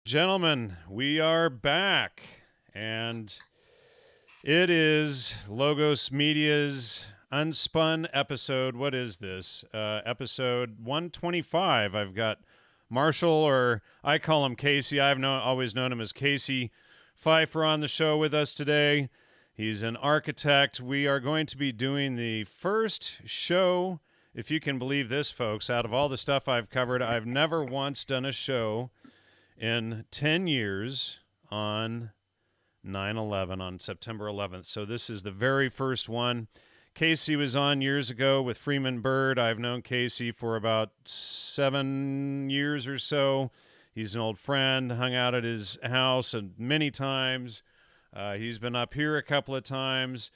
Gentlemen, we are back, and it is Logos Media's UnSpun episode. What is this? Episode 125. I've got Marshall, or I call him Casey. I've always known him as Casey Pfeiffer, on the show with us today. He's an architect. We are going to be doing the first show, if you can believe this, folks. Out of all the stuff I've covered, I've never once done a show in 10 years on 9/11, on September 11th. So this is the very first one. Casey was on years ago with Freeman Bird. I've known Casey for about 7 years or so. He's an old friend, hung out at his house many times. He's been up here a couple of times.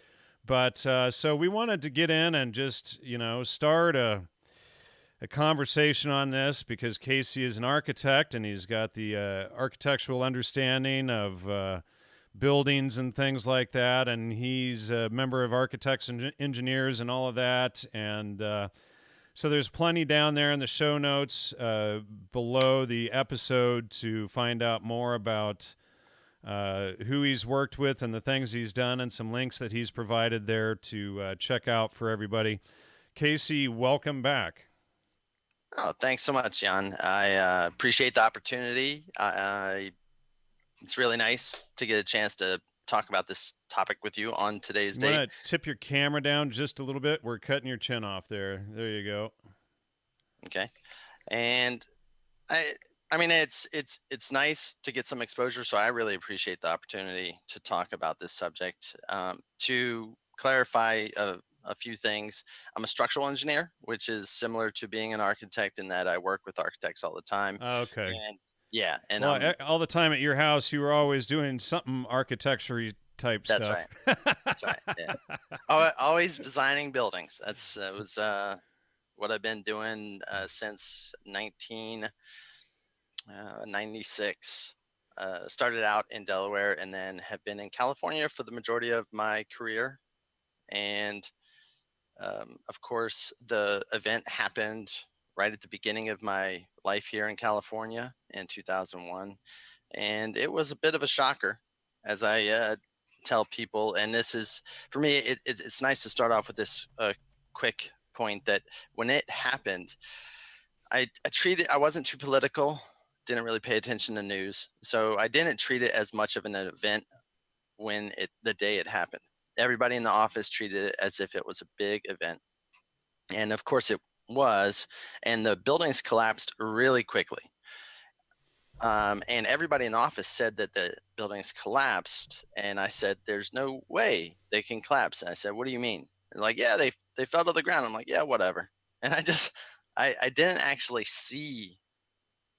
But so we wanted to get in and just, start a conversation on this, because Casey is an architect and he's got the architectural understanding of buildings and things like that, and he's a member of Architects and Engineers and all of that, and so there's plenty down there in the show notes below the episode to find out more about who he's worked with and the things he's done, and some links that he's provided there to check out for everybody. Casey, welcome back. Oh, thanks so much, Jan. I appreciate the opportunity. It's really nice to get a chance to talk about this topic with you on today's date. You want to tip your camera down just a little bit? We're cutting your chin off there. There you go. Okay. And I mean, it's nice to get some exposure, so I really appreciate the opportunity to talk about this subject. To clarify a few things, I'm a structural engineer, which is similar to being an architect in that I work with architects all the time. Okay. And yeah, and well, all the time at your house, you were always doing something architecture type that's stuff. Right. That's right. Yeah. Always designing buildings. That's was what I've been doing since 1996. Started out in Delaware and then have been in California for the majority of my career. And of course, the event happened right at the beginning of my life here in California in 2001. And it was a bit of a shocker, as I tell people. And this is, for me, it's nice to start off with this quick point that when it happened, I wasn't too political, didn't really pay attention to news. So I didn't treat it as much of an event the day it happened. Everybody in the office treated it as if it was a big event. And of course it was, and the buildings collapsed really quickly. And everybody in the office said that the buildings collapsed. And I said, there's no way they can collapse. And I said, what do you mean? They're like, yeah, they fell to the ground. I'm like, yeah, whatever. And I didn't actually see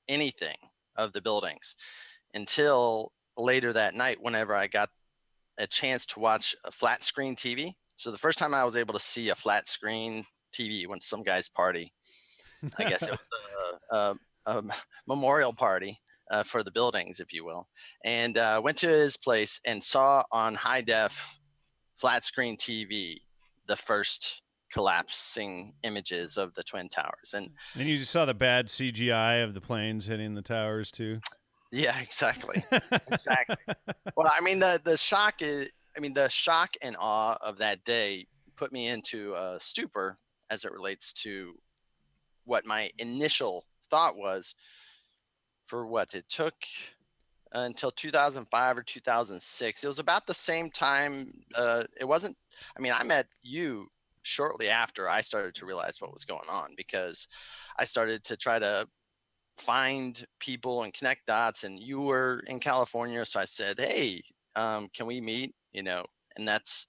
anything of the buildings until later that night, whenever I got a chance to watch a flat screen TV. So the first time I was able to see a flat screen TV went to some guy's party. I guess it was a memorial party for the buildings, if you will. And went to his place and saw on high def flat screen TV the first collapsing images of the Twin Towers. And you just saw the bad CGI of the planes hitting the towers too. Yeah, exactly. Exactly. Well, I mean, the shock and awe of that day put me into a stupor as it relates to what my initial thought was for what it took until 2005 or 2006. It was about the same time. It wasn't, I met you shortly after I started to realize what was going on, because I started to try to find people and connect dots, and you were in California, so I said, hey, can we meet? And that's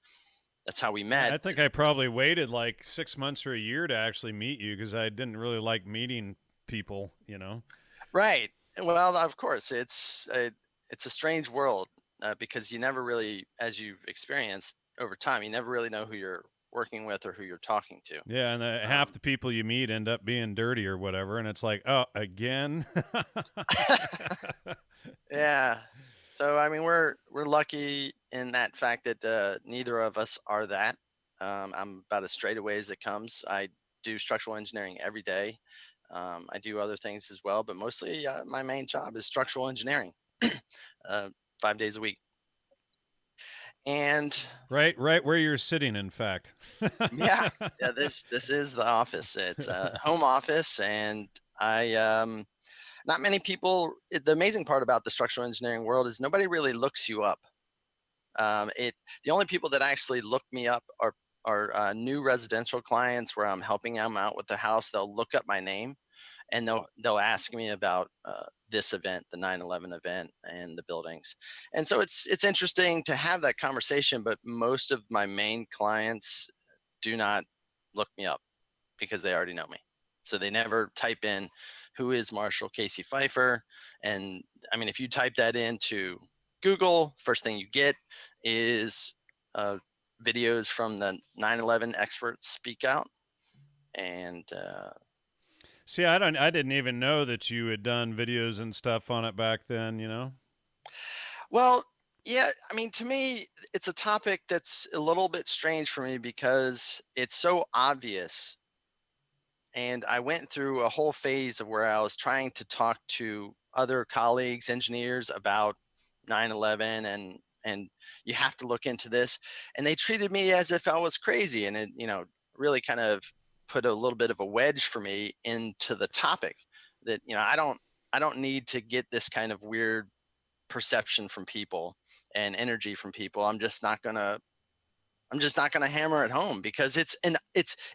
how we met. I think I probably waited like 6 months or a year to actually meet you, because I didn't really like meeting people. Right. Well, of course, it's a strange world, because you never really, as you've experienced over time, you never really know who you're working with or who you're talking to. Yeah, and half the people you meet end up being dirty or whatever, and it's like, oh, again. Yeah. So we're lucky in that fact that neither of us are that. I'm about as straight away as it comes. I do structural engineering every day. I do other things as well, but mostly my main job is structural engineering, uh, 5 days a week. And Right where you're sitting, in fact. yeah, yeah, this is the office. It's a home office, and not many people. The amazing part about the structural engineering world is nobody really looks you up. The only people that actually look me up are new residential clients where I'm helping them out with the house. They'll look up my name and they'll ask me about this event, the 9/11 event, and the buildings. And so it's interesting to have that conversation. But most of my main clients do not look me up because they already know me. So they never type in who is Marshall Casey Pfeiffer. And I mean, if you type that into Google, first thing you get is videos from the 9/11 experts speak out. And See, I didn't even know that you had done videos and stuff on it back then, you know? well, yeah, I mean, to me, it's a topic that's a little bit strange for me because it's so obvious. And I went through a whole phase of where I was trying to talk to other colleagues, engineers about 9/11 and you have to look into this. And they treated me as if I was crazy. And it, really kind of put a little bit of a wedge for me into the topic that, I don't need to get this kind of weird perception from people and energy from people. I'm just not going to hammer it home because it's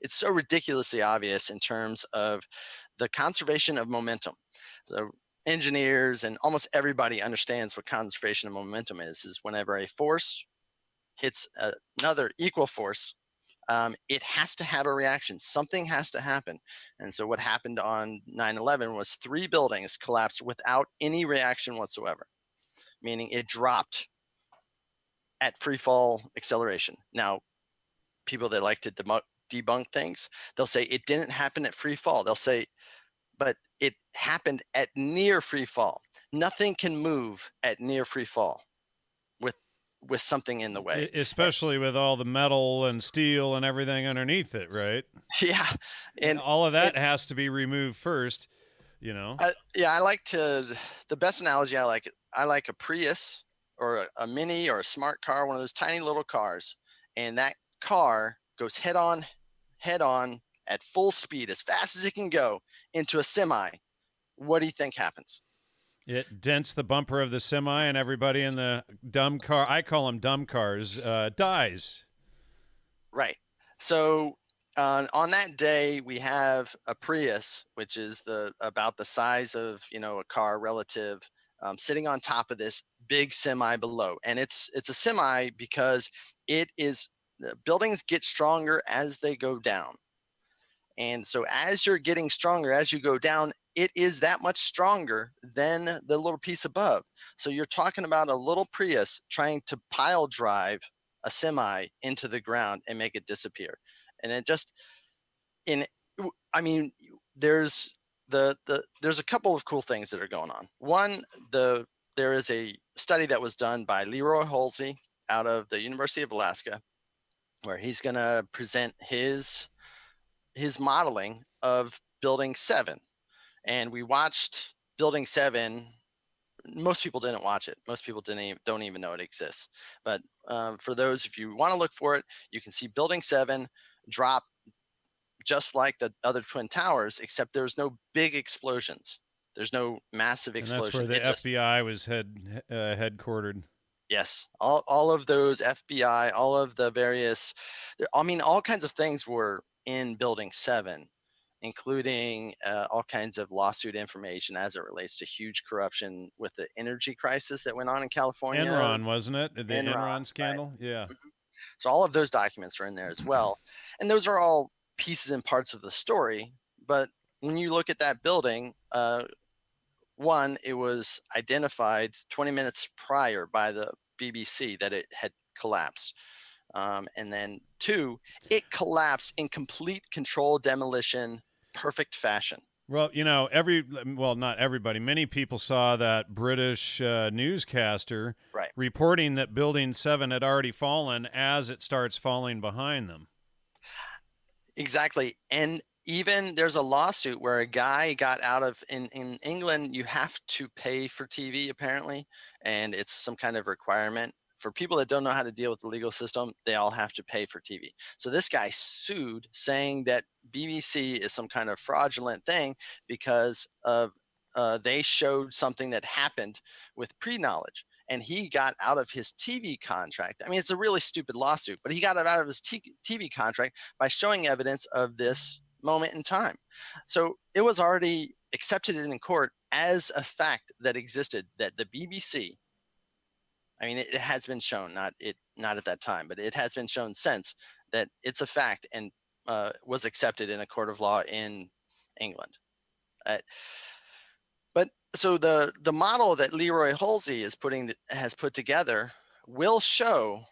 so ridiculously obvious in terms of the conservation of momentum. So engineers and almost everybody understands what conservation of momentum is whenever a force hits another equal force, it has to have a reaction. Something has to happen. And so what happened on 9/11 was 3 buildings collapsed without any reaction whatsoever, meaning it dropped at free fall acceleration. Now, people that like to debunk things, they'll say it didn't happen at free fall. They'll say, but it happened at near free fall. Nothing can move at near free fall with something in the way. Especially with all the metal and steel and everything underneath it, right? Yeah, and all of that has to be removed first, you know. I like the best analogy I like a Prius or a Mini or a smart car, one of those tiny little cars, and that car goes head on at full speed as fast as it can go into a semi. What do you think happens? It dents the bumper of the semi, and everybody in the dumb car, I call them dumb cars, dies. Right. So on that day, we have a Prius, which is about the size of a car relative, sitting on top of this big semi below, and it's a semi because the buildings get stronger as they go down. And so as you're getting stronger, as you go down, it is that much stronger than the little piece above. So you're talking about a little Prius trying to pile drive a semi into the ground and make it disappear. And it just, I mean, there's there's a couple of cool things that are going on. One, there is a study that was done by Leroy Halsey out of the University of Alaska, where he's going to present his modeling of Building 7. And we watched Building 7. Most people didn't watch it. Most people don't even know it exists. But for those, if you want to look for it, you can see Building 7 drop just like the other Twin Towers, except there's no big explosions. There's no massive explosion. And that's where the FBI was headquartered. Yes, all of those FBI, all of the various, all kinds of things were in Building 7, including all kinds of lawsuit information as it relates to huge corruption with the energy crisis that went on in California. Enron, wasn't it? The Enron scandal? Right? Yeah. Mm-hmm. So all of those documents are in there as well. And those are all pieces and parts of the story. But when you look at that building, one, it was identified 20 minutes prior by the BBC that it had collapsed. And then 2, it collapsed in complete controlled demolition, perfect fashion. Well, not everybody. Many people saw that British newscaster reporting that Building 7 had already fallen as it starts falling behind them. Exactly. And even there's a lawsuit where a guy got out of in England, you have to pay for TV apparently, and it's some kind of requirement. For people that don't know how to deal with the legal system, they all have to pay for TV. So this guy sued saying that BBC is some kind of fraudulent thing because of they showed something that happened with pre-knowledge, and he got out of his TV contract. I mean, it's a really stupid lawsuit, but he got out of his TV contract by showing evidence of this moment in time. So it was already accepted in court as a fact that existed, that the BBC, I mean, it has been shown, not at that time, but it has been shown since that it's a fact, and was accepted in a court of law in England. But so the model that Leroy Halsey has put together will show.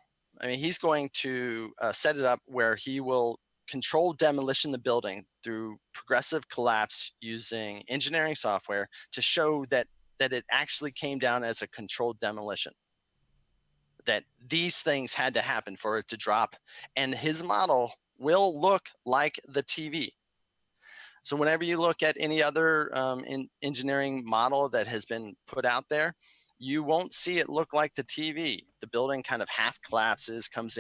I mean, he's going to set it up where he will control demolition of the building through progressive collapse using engineering software to show that it actually came down as a controlled demolition, that these things had to happen for it to drop, and his model will look like the TV. So whenever you look at any other engineering model that has been put out there, you won't see it look like the TV. The building kind of half collapses, comes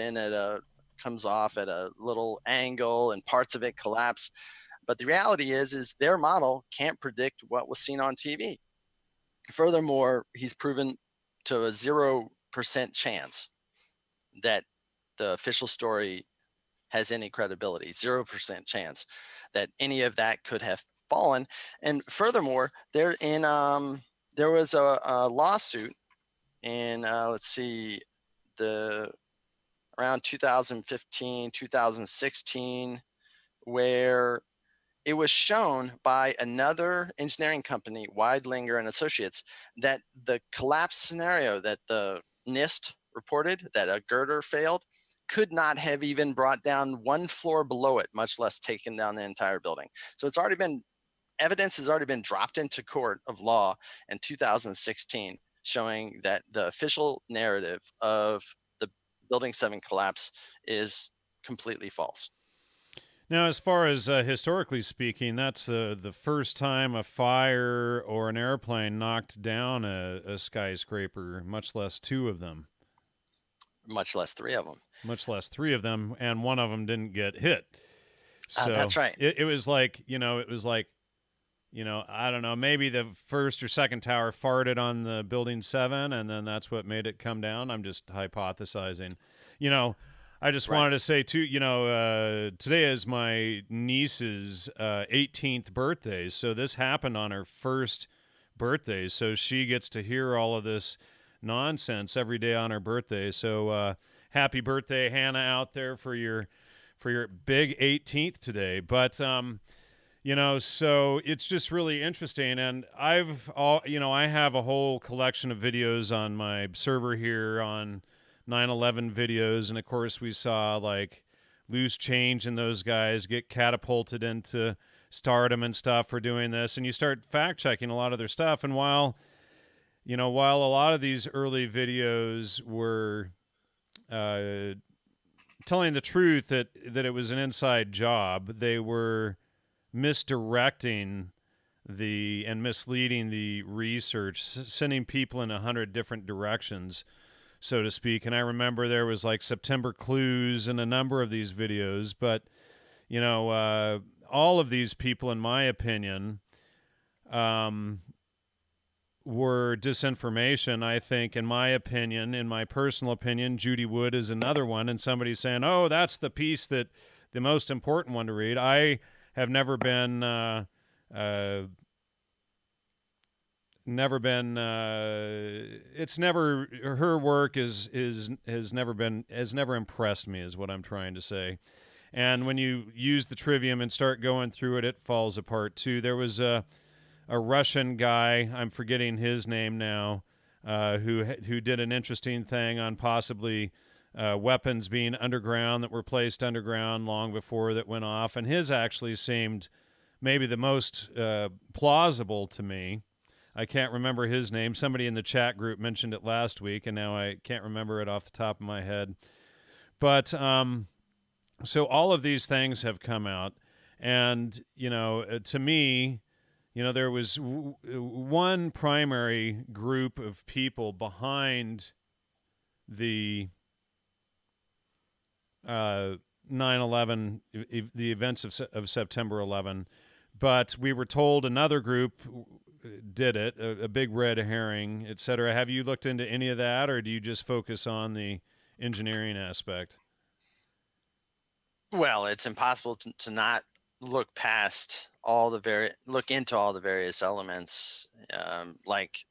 off at a little angle, and parts of it collapse. But the reality is their model can't predict what was seen on TV. Furthermore, he's proven to a 0% chance that the official story has any credibility, 0% chance that any of that could have fallen. And furthermore, there was a lawsuit in, around 2015, 2016, where it was shown by another engineering company, Weidlinger and Associates, that the collapse scenario that the NIST reported, that a girder failed, could not have even brought down one floor below it, much less taken down the entire building. So evidence has already been dropped into court of law in 2016, showing that the official narrative of the Building 7 collapse is completely false. Now, as far as historically speaking, that's the first time a fire or an airplane knocked down a skyscraper, much less two of them. Much less three of them. Much less three of them, and one of them didn't get hit. So that's right. It was like, I don't know, maybe the first or second tower farted on the Building 7, and then that's what made it come down. I'm just hypothesizing. I just wanted to say, too, today is my niece's 18th birthday, so this happened on her first birthday, so she gets to hear all of this nonsense every day on her birthday. So happy birthday, Hannah, out there for your big 18th today. But so it's just really interesting, and I have a whole collection of videos on my server here on 9/11 videos, and of course we saw like Loose Change and those guys get catapulted into stardom and stuff for doing this, and you start fact checking a lot of their stuff, and while a lot of these early videos were telling the truth that it was an inside job, they were misdirecting and misleading the research, sending people in 100 different directions, so to speak. And I remember there was like September clues in a number of these videos, but all of these people, in my opinion, were disinformation. I think, in my personal opinion, Judy Wood is another one, and somebody's saying, oh, that's the piece the most important one to read. I have never been her work has never impressed me, is what I'm trying to say. And when you use the trivium and start going through it, it falls apart too. There was a Russian guy, I'm forgetting his name now, who did an interesting thing on possibly weapons being underground that were placed underground long before that went off, and his actually seemed maybe the most plausible to me. I can't remember his name. Somebody in the chat group mentioned it last week, and now I can't remember it off the top of my head. But so all of these things have come out, And, to me, there was one primary group of people behind the 9/11, the events of September 11, but we were told another group did it, a big red herring, et cetera. Have you looked into any of that, or do you just focus on the engineering aspect? Well, it's impossible to not look past look into all the various elements, like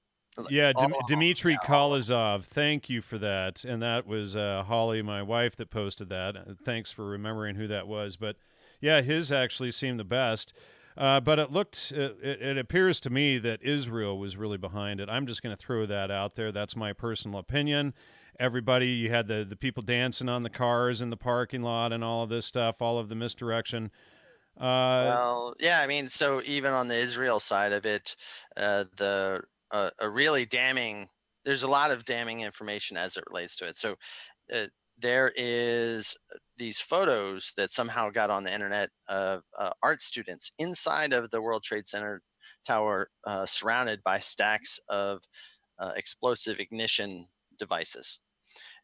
Yeah, all, Dmitry all Kolozov. Thank you for that. And that was Holly, my wife, that posted that. Thanks for remembering who that was. But yeah, his actually seemed the best. But it appears to me that Israel was really behind it. I'm just going to throw that out there. That's my personal opinion. Everybody, you had the people dancing on the cars in the parking lot and all of this stuff, all of the misdirection. well, yeah, I mean, so even on the Israel side of it, the a really damning there's a lot of damning information as it relates to it. So uh, there is these photos that somehow got on the internet of art students inside of the World Trade Center tower, surrounded by stacks of explosive ignition devices.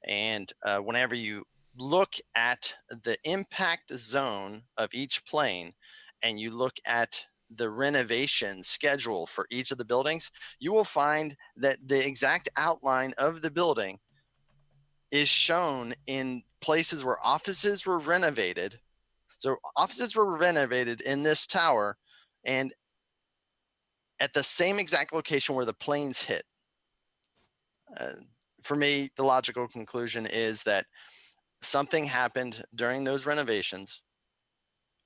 And whenever you look at the impact zone of each plane and you look at the renovation schedule for each of the buildings, you will find that the exact outline of the building is shown in places where offices were renovated. So offices were renovated in this tower and at the same exact location where the planes hit. Uh, for me, the logical conclusion is that something happened during those renovations,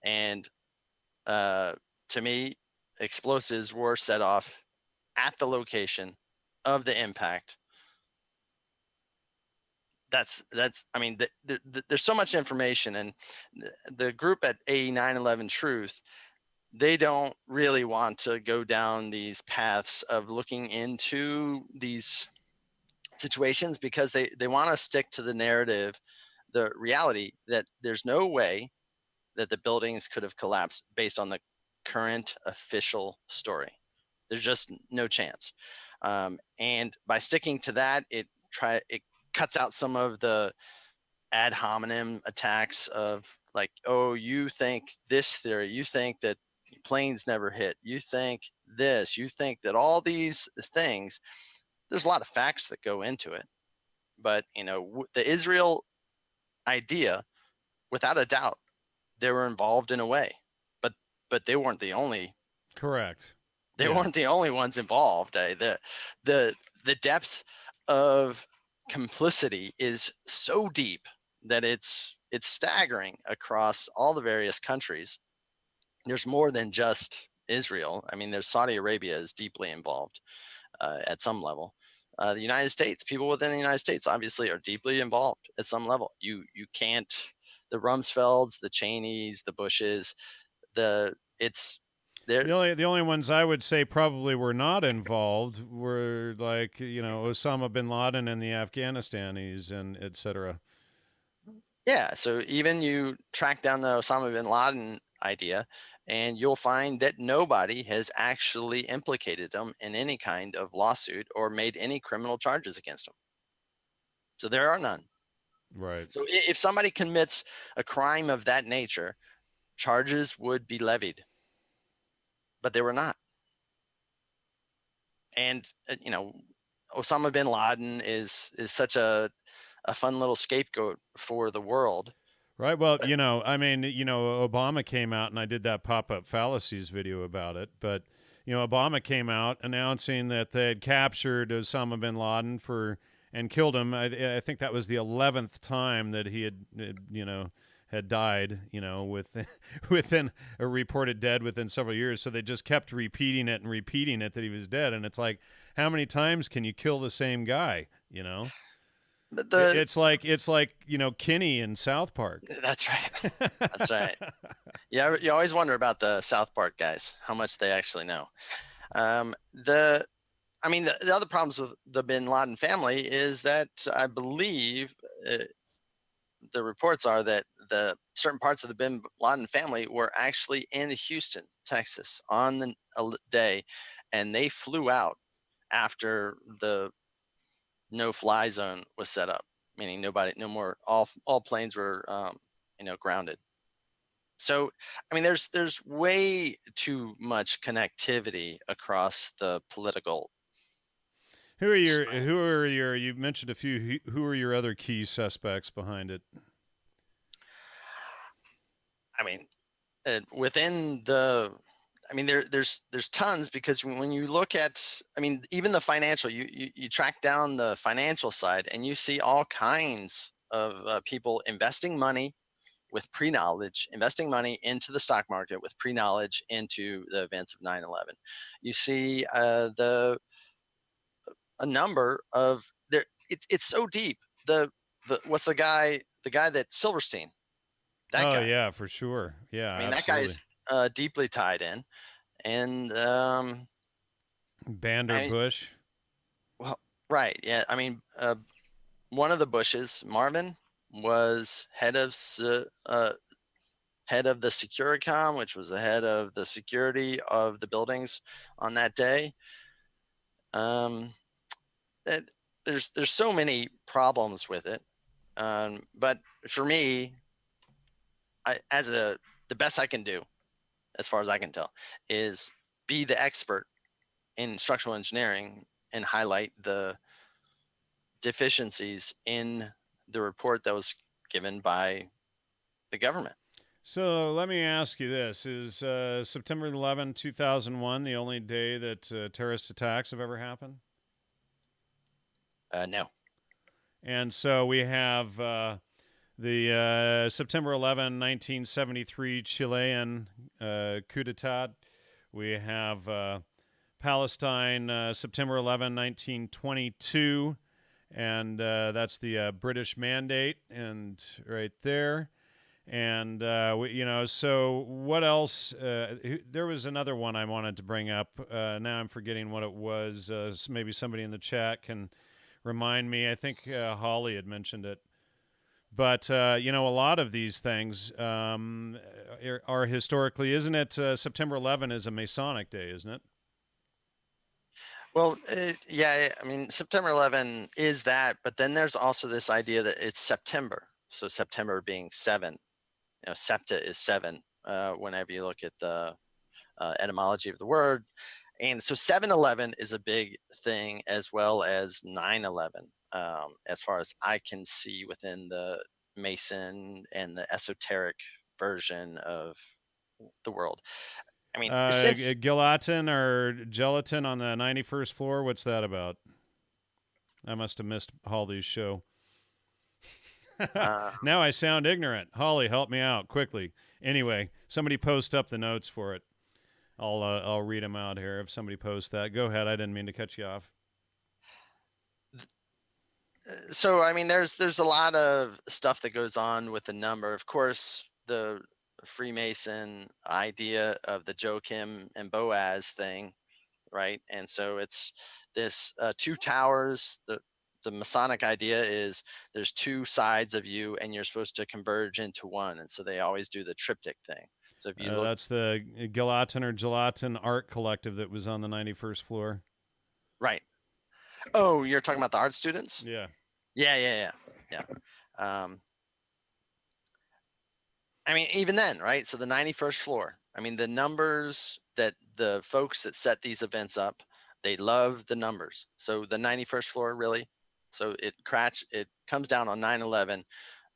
and to me, explosives were set off at the location of the impact. I mean, there's so much information, and the group at A 9/11 Truth, they don't really want to go down these paths of looking into these situations because they want to stick to the narrative, the reality that there's no way that the buildings could have collapsed based on the current official story. There's just no chance. And by sticking to that, it cuts out some of the ad hominem attacks of like, oh, you think this theory, you think that planes never hit, you think this, you think that all these things. There's a lot of facts that go into it, but the Israel idea, without a doubt, they were involved in a way, but they weren't the only. Correct. They weren't the only ones involved. The depth of complicity is so deep that it's staggering across all the various countries. There's more than just Israel. I mean, there's Saudi Arabia is deeply involved at some level. The United States, people within the United States, obviously are deeply involved at some level. You can't. The Rumsfelds, the Cheneys, the Bushes, it's there. The only ones I would say probably were not involved were like Osama bin Laden and the Afghanistanis and etc. Yeah, so even you track down the Osama bin Laden idea, and you'll find that nobody has actually implicated them in any kind of lawsuit or made any criminal charges against them. So there are none. Right. So if somebody commits a crime of that nature, charges would be levied, but they were not. And Osama bin Laden is such a fun little scapegoat for the world. Right. Well, I mean, Obama came out and I did that pop-up fallacies video about it, but Obama came out announcing that they had captured Osama bin Laden and killed him. I think that was the 11th time that he had died, within a reported dead within several years. So they just kept repeating it that he was dead. And it's like, how many times can you kill the same guy, But it's like Kenny in South Park. That's right. That's right. Yeah, you always wonder about the South Park guys, how much they actually know. The other problems with the Bin Laden family is that I believe the reports are that the certain parts of the Bin Laden family were actually in Houston, Texas on the day, and they flew out after the no-fly zone was set up, meaning nobody, no more, all planes were, grounded. So, I mean, there's way too much connectivity across the political spring. you mentioned a few, who are your other key suspects behind it? I mean, within the, I mean, there's tons, because when you look at, I mean, even the financial, you track down the financial side, and you see all kinds of people investing money with pre-knowledge, investing money into the stock market with pre-knowledge into the events of 9/11. You see a number of there. It's so deep. The what's the guy that Silverstein, that Oh guy. yeah, for sure. Yeah, I mean, that absolutely. guy's deeply tied in, and I Bander mean, Bush. well, right, yeah. I mean, one of the Bushes, Marvin, was head of the Securicom, which was the head of the security of the buildings on that day. Um, it, there's so many problems with it, but for me, the best I can do, as far as I can tell, is be the expert in structural engineering and highlight the deficiencies in the report that was given by the government. So let me ask you this: is September 11, 2001, the only day that terrorist attacks have ever happened? No. And so we have the September 11, 1973 Chilean coup d'etat. We have Palestine, September 11, 1922, and that's the British Mandate, and right there. And so what else? There was another one I wanted to bring up. Now I'm forgetting what it was. Maybe somebody in the chat can remind me. I think Holly had mentioned it. But a lot of these things are historically, isn't it? September 11 is a Masonic day, isn't it? Well, yeah, I mean, September 11 is that, but then there's also this idea that it's September. So September being seven, septa is seven, whenever you look at the etymology of the word. And so 7/11 is a big thing, as well as 9/11, as far as I can see within the Mason and the esoteric version of the world. I mean, since Gelatin or gelatin on the 91st floor. What's that about? I must have missed Holly's show. uh, Now I sound ignorant. Holly, help me out quickly. Anyway, somebody post up the notes for it. I'll read them out here if somebody posts that. Go ahead. I didn't mean to cut you off. so I mean, there's a lot of stuff that goes on with the number. Of course, the Freemason idea of the Joachim and Boaz thing, right? And so it's this two towers. The Masonic idea is there's two sides of you, and you're supposed to converge into one. And so they always do the triptych thing. So if you look, That's the Gelatin or Gelatin Art Collective that was on the 91st floor. right? Oh, you're talking about the art students? Yeah. Yeah. I mean, even then, right? So the 91st floor. I mean, the numbers that the folks that set these events up, they love the numbers. So the 91st floor, really. So it comes down on 9/11.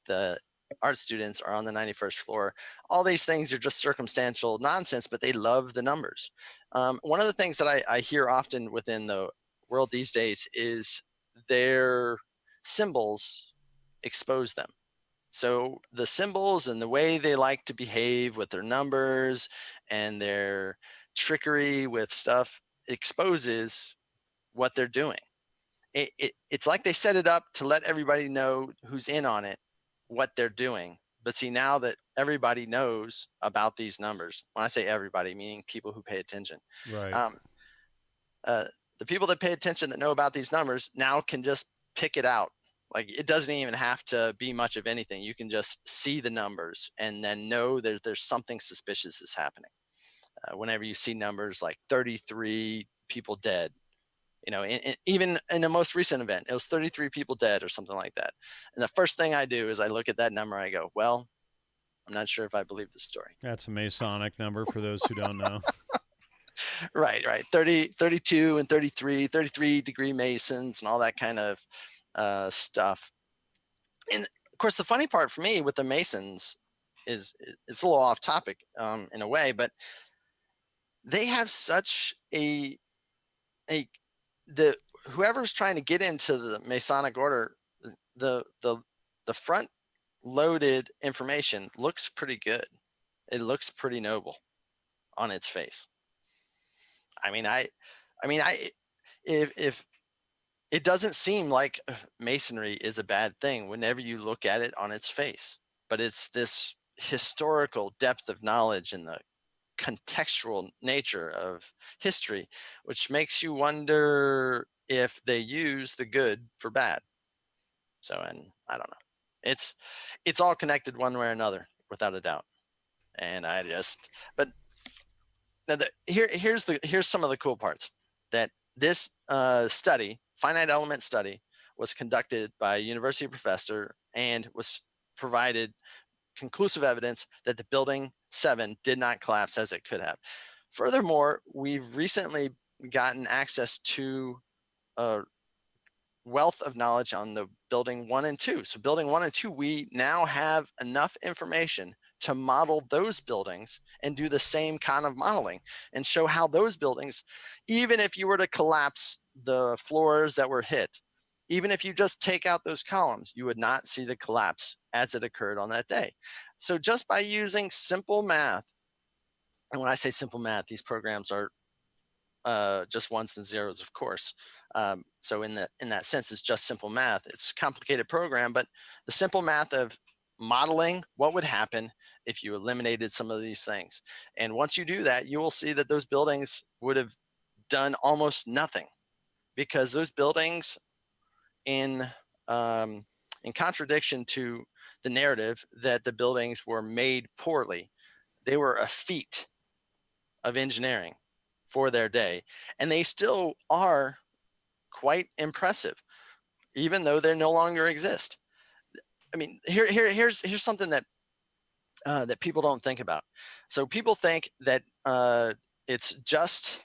The art students are on the 91st floor. All these things are just circumstantial nonsense, but they love the numbers. One of the things that I hear often within the world these days is their symbols expose them. So the symbols and the way they like to behave with their numbers and their trickery with stuff exposes what they're doing. It's like they set it up to let everybody know who's in on it, what they're doing. But see, now that everybody knows about these numbers, when I say everybody, meaning people who pay attention, Right. um, the people that pay attention that know about these numbers now can just pick it out Like, it doesn't even have to be much of anything. You can just see the numbers and then know there's something suspicious is happening. Whenever you see numbers like 33 people dead, even in the most recent event, it was 33 people dead or something like that. And the first thing I do is I look at that number and I go, well, I'm not sure if I believe this story. That's a Masonic number for those who don't know. Right. 32 and 33 degree Masons and all that kind of stuff. And of course, the funny part for me with the Masons is it's a little off topic in a way, but they have such whoever's trying to get into the Masonic order, the front loaded information looks pretty good. It looks pretty noble on its face. If it doesn't seem like Masonry is a bad thing whenever you look at it on its face, but it's this historical depth of knowledge and the contextual nature of history, which makes you wonder if they use the good for bad. So, and I don't know, it's all connected one way or another, without a doubt. And but now here's some of the cool parts. That this study, finite element study, was conducted by a university professor and was provided conclusive evidence that the building 7 did not collapse as it could have. Furthermore, we've recently gotten access to a wealth of knowledge on the building 1 and 2. So building 1 and 2, we now have enough information to model those buildings and do the same kind of modeling and show how those buildings, even if you were to collapse the floors that were hit, even if you just take out those columns, you would not see the collapse as it occurred on that day. So just by using simple math, and when I say simple math, these programs are just ones and zeros, of course. So in that sense, it's just simple math. It's a complicated program, but the simple math of modeling what would happen if you eliminated some of these things. And once you do that, you will see that those buildings would have done almost nothing, because those buildings, in contradiction to the narrative that the buildings were made poorly, they were a feat of engineering for their day, and they still are quite impressive, even though they no longer exist. I mean, here's something that that people don't think about. So people think that it's just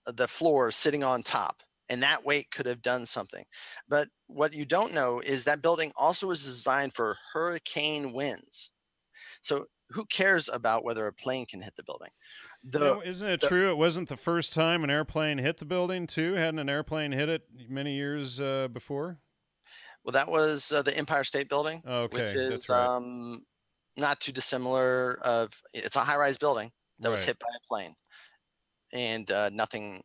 the floor sitting on top, and that weight could have done something. But what you don't know is that building also was designed for hurricane winds. So who cares about whether a plane can hit the building? Isn't it true it wasn't the first time an airplane hit the building, too? Hadn't an airplane hit it many years before? Well, that was the Empire State Building, which is that's right. not too dissimilar. It's a high-rise building that was hit by a plane, and nothing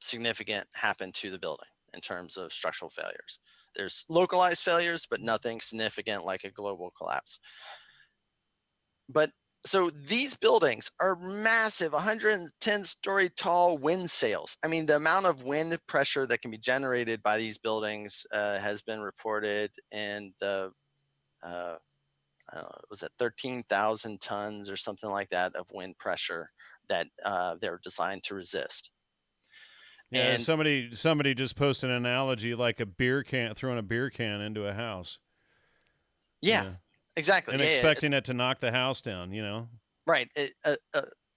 significant happened to the building in terms of structural failures. There's localized failures, but nothing significant like a global collapse. But so these buildings are massive, 110-story tall wind sails. I mean, the amount of wind pressure that can be generated by these buildings has been reported in the, was it 13,000 tons or something like that of wind pressure that they're designed to resist. Yeah, and somebody just posted an analogy like a beer can, throwing a beer can into a house. Yeah. Exactly. And expecting it to knock the house down, Right.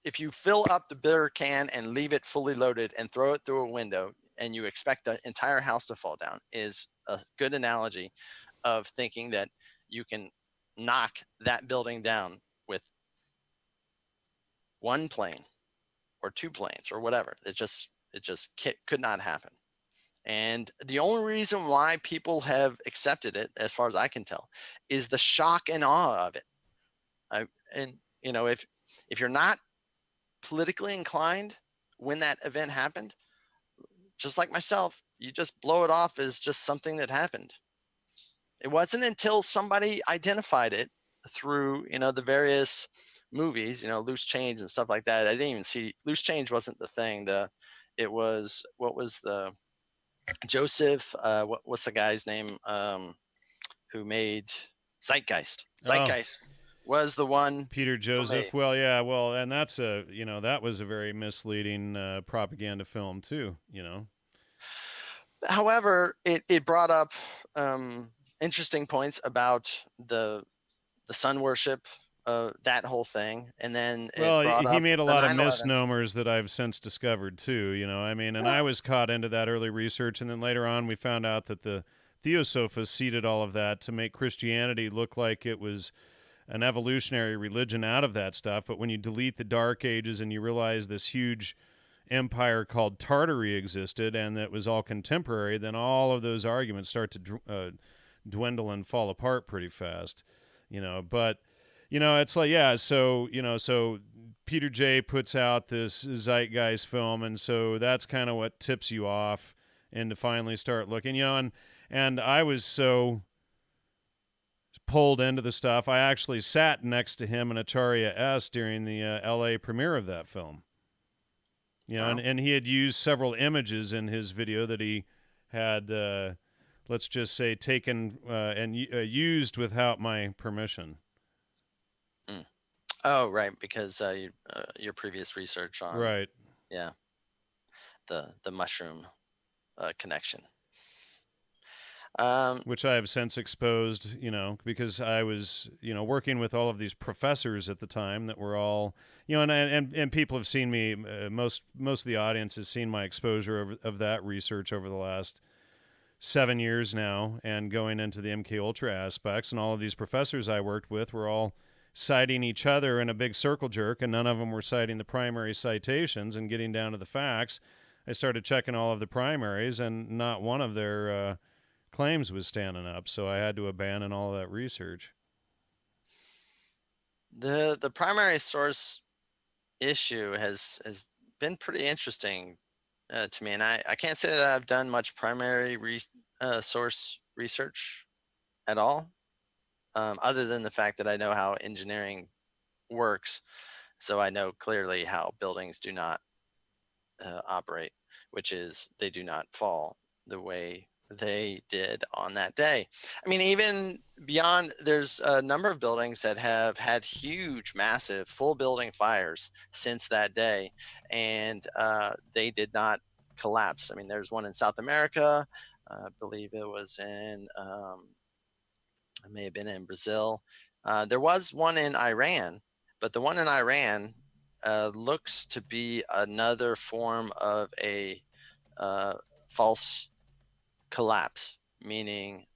If you fill up the beer can and leave it fully loaded and throw it through a window, and you expect the entire house to fall down, is a good analogy of thinking that you can knock that building down with one plane or two planes or whatever. It just could not happen. And the only reason why people have accepted it, as far as I can tell, is the shock and awe of it. If you're not politically inclined when that event happened, just like myself, you just blow it off as just something that happened. It wasn't until somebody identified it through, the various movies, Loose Change and stuff like that. I didn't even see Loose Change wasn't the thing. It was, what was the Joseph, what's the guy's name? who made Zeitgeist. Oh, Zeitgeist was the one Peter for me. Joseph. Well, yeah, well, and that's a, that was a very misleading propaganda film too, However, it brought up interesting points about the sun worship, that whole thing, and then it Well, brought he up made a the lot of 9/11. misnomers that I've since discovered too, I mean, and I was caught into that early research, and then later on we found out that the Theosophists seeded all of that to make Christianity look like it was an evolutionary religion out of that stuff. But when you delete the Dark Ages and you realize this huge empire called Tartary existed and that was all contemporary, then all of those arguments start to dwindle and fall apart pretty fast, But it's like, yeah, so Peter J puts out this Zeitgeist film, and so that's kind of what tips you off and to finally start looking, and I was so pulled into the stuff. I actually sat next to him in Acharya S during the LA premiere of that film. Wow. And he had used several images in his video that he had, let's just say, taken and used without my permission. Mm. Oh, right, because your previous research on, Right. yeah, the mushroom connection. Which I have since exposed, because I was, working with all of these professors at the time that were all, and people have seen me. Most of the audience has seen my exposure of that research over the last 7 years now, and going into the MK Ultra aspects. And all of these professors I worked with were all citing each other in a big circle jerk, and none of them were citing the primary citations and getting down to the facts. I started checking all of the primaries, and not one of their claims was standing up, so I had to abandon all of that research. The primary source issue has been pretty interesting to me, and I can't say that I've done much primary source research at all, other than the fact that I know how engineering works, so I know clearly how buildings do not operate, which is they do not fall the way they did on that day. I mean, even beyond, there's a number of buildings that have had huge, massive, full building fires since that day, and they did not collapse. I mean, there's one in South America. I believe it was in, it may have been in Brazil. There was one in Iran, but the one in Iran looks to be another form of a false collapse, meaning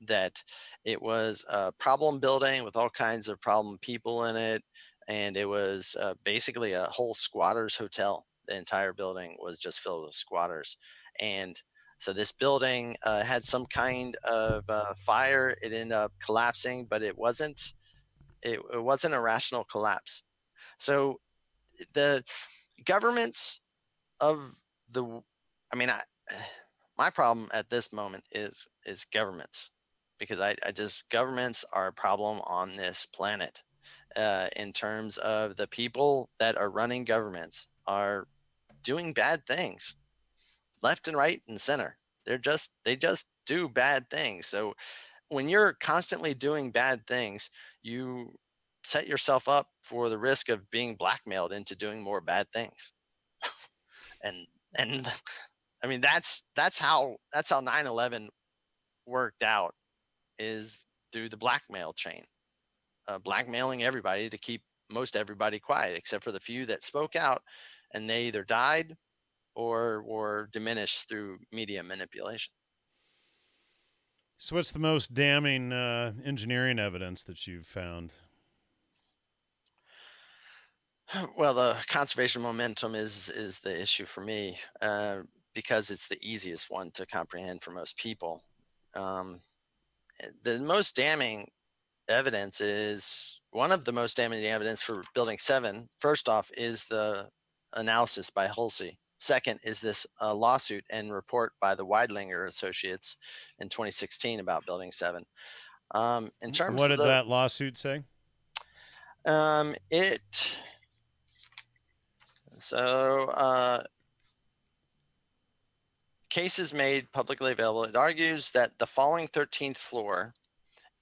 that it was a problem building with all kinds of problem people in it. And it was basically a whole squatters hotel. The entire building was just filled with squatters. And so this building had some kind of fire. It ended up collapsing, but it wasn't a rational collapse. So the governments of the, I mean, my problem at this moment is governments, because I just, governments are a problem on this planet, in terms of the people that are running governments are doing bad things left and right and center. They just do bad things. So when you're constantly doing bad things, you set yourself up for the risk of being blackmailed into doing more bad things. and and I mean, that's how 9/11 worked out, is through the blackmail chain, blackmailing everybody to keep most everybody quiet, except for the few that spoke out, and they either died or were diminished through media manipulation. So, what's the most damning engineering evidence that you've found? Well, the conservation momentum is the issue for me, because it's the easiest one to comprehend for most people. Um, the most damning evidence is, one of the most damning evidence for building 7, first off, is the analysis by Hulsey. Second is this lawsuit and report by the Weidlinger Associates in 2016 about building 7. In terms What of did the that lawsuit say? it so cases made publicly available, it argues that the falling 13th floor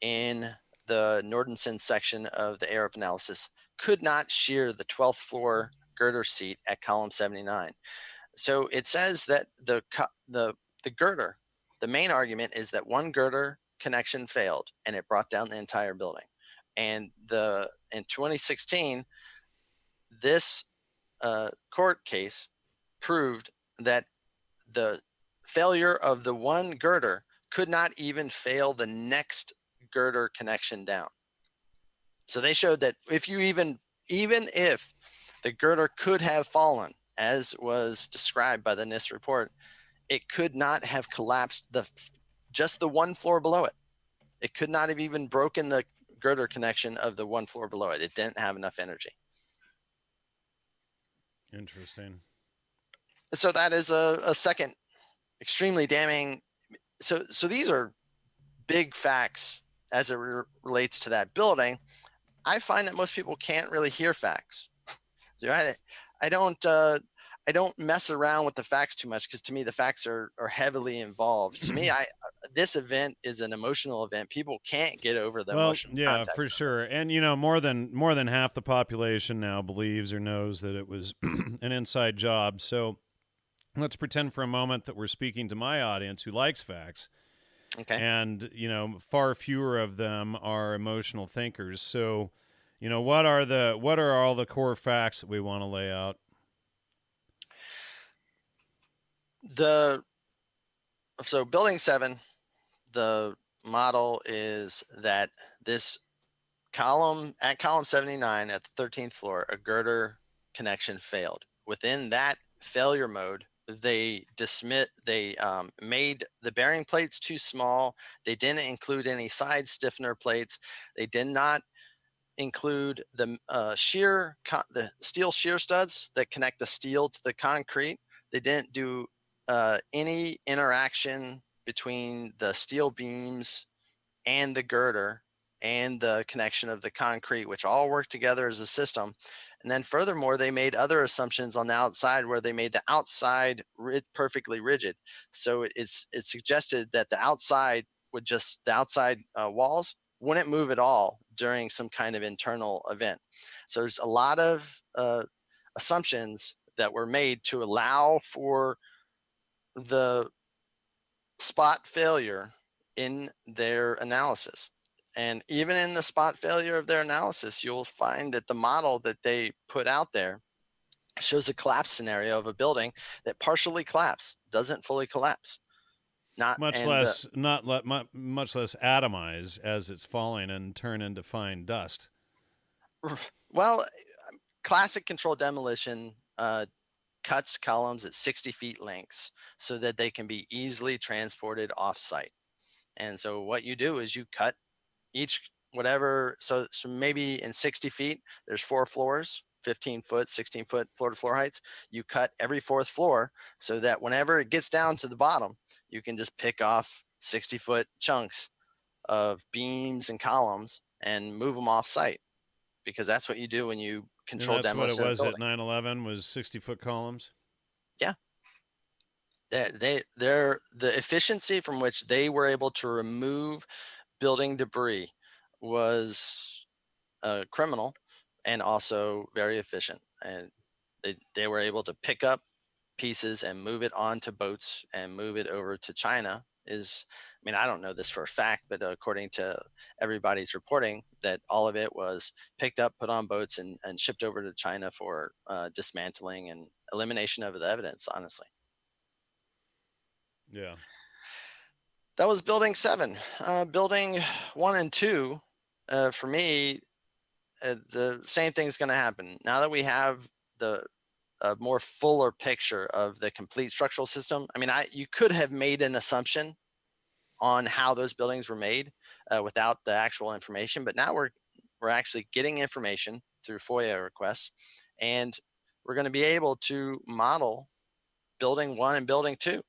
in the Nordenson section of the ARP analysis could not shear the 12th floor girder seat at column 79. So it says that the girder, the main argument is that one girder connection failed and it brought down the entire building. And in 2016, this court case proved that the failure of the one girder could not even fail the next girder connection down. So they showed that even if the girder could have fallen, as was described by the NIST report, it could not have collapsed just the one floor below it. It could not have even broken the girder connection of the one floor below it. It didn't have enough energy. Interesting. So that is a second extremely damning. So these are big facts as it relates to that building. I find that most people can't really hear facts. So I don't mess around with the facts too much, because to me the facts are heavily involved. To me, this event is an emotional event. People can't get over the emotional context. For sure. And you know, more than half the population now believes or knows that it was an inside job. So let's pretend for a moment that we're speaking to my audience who likes facts. Okay. And, you know, far fewer of them are emotional thinkers. So, you know, what are all the core facts that we want to lay out? So building 7, the model is that this column 79 at the 13th floor, a girder connection failed. Within that failure mode, they made the bearing plates too small. They didn't include any side stiffener plates. They did not include the steel shear studs that connect the steel to the concrete. They didn't do any interaction between the steel beams and the girder and the connection of the concrete, which all work together as a system. And then furthermore, they made other assumptions on the outside where they made the outside perfectly rigid. So it suggested that the outside walls wouldn't move at all during some kind of internal event. So there's a lot of assumptions that were made to allow for the spot failure in their analysis. And even in the spot failure of their analysis, you'll find that the model that they put out there shows a collapse scenario of a building that partially collapses, doesn't fully collapse. Much less atomize as it's falling and turn into fine dust. Well, classic controlled demolition cuts columns at 60 feet lengths so that they can be easily transported off-site. And so what you do is you cut each whatever. So maybe in 60 feet, there's 4 floors, 15 foot, 16 foot floor to floor heights. You cut every 4th floor so that whenever it gets down to the bottom, you can just pick off 60-foot chunks of beams and columns and move them off site, because that's what you do when you control demolition. That's what it was at 9/11 was 60-foot columns. Yeah. The efficiency from which they were able to remove building debris was criminal and also very efficient. And they were able to pick up pieces and move it onto boats and move it over to China. I don't know this for a fact, but according to everybody's reporting, that all of it was picked up, put on boats, and shipped over to China for dismantling and elimination of the evidence, honestly. Yeah. That was building 7. Building 1 and 2, for me, the same thing's going to happen. Now that we have a more fuller picture of the complete structural system, you could have made an assumption on how those buildings were made without the actual information, but now we're actually getting information through FOIA requests, and we're going to be able to model building 1 and building 2.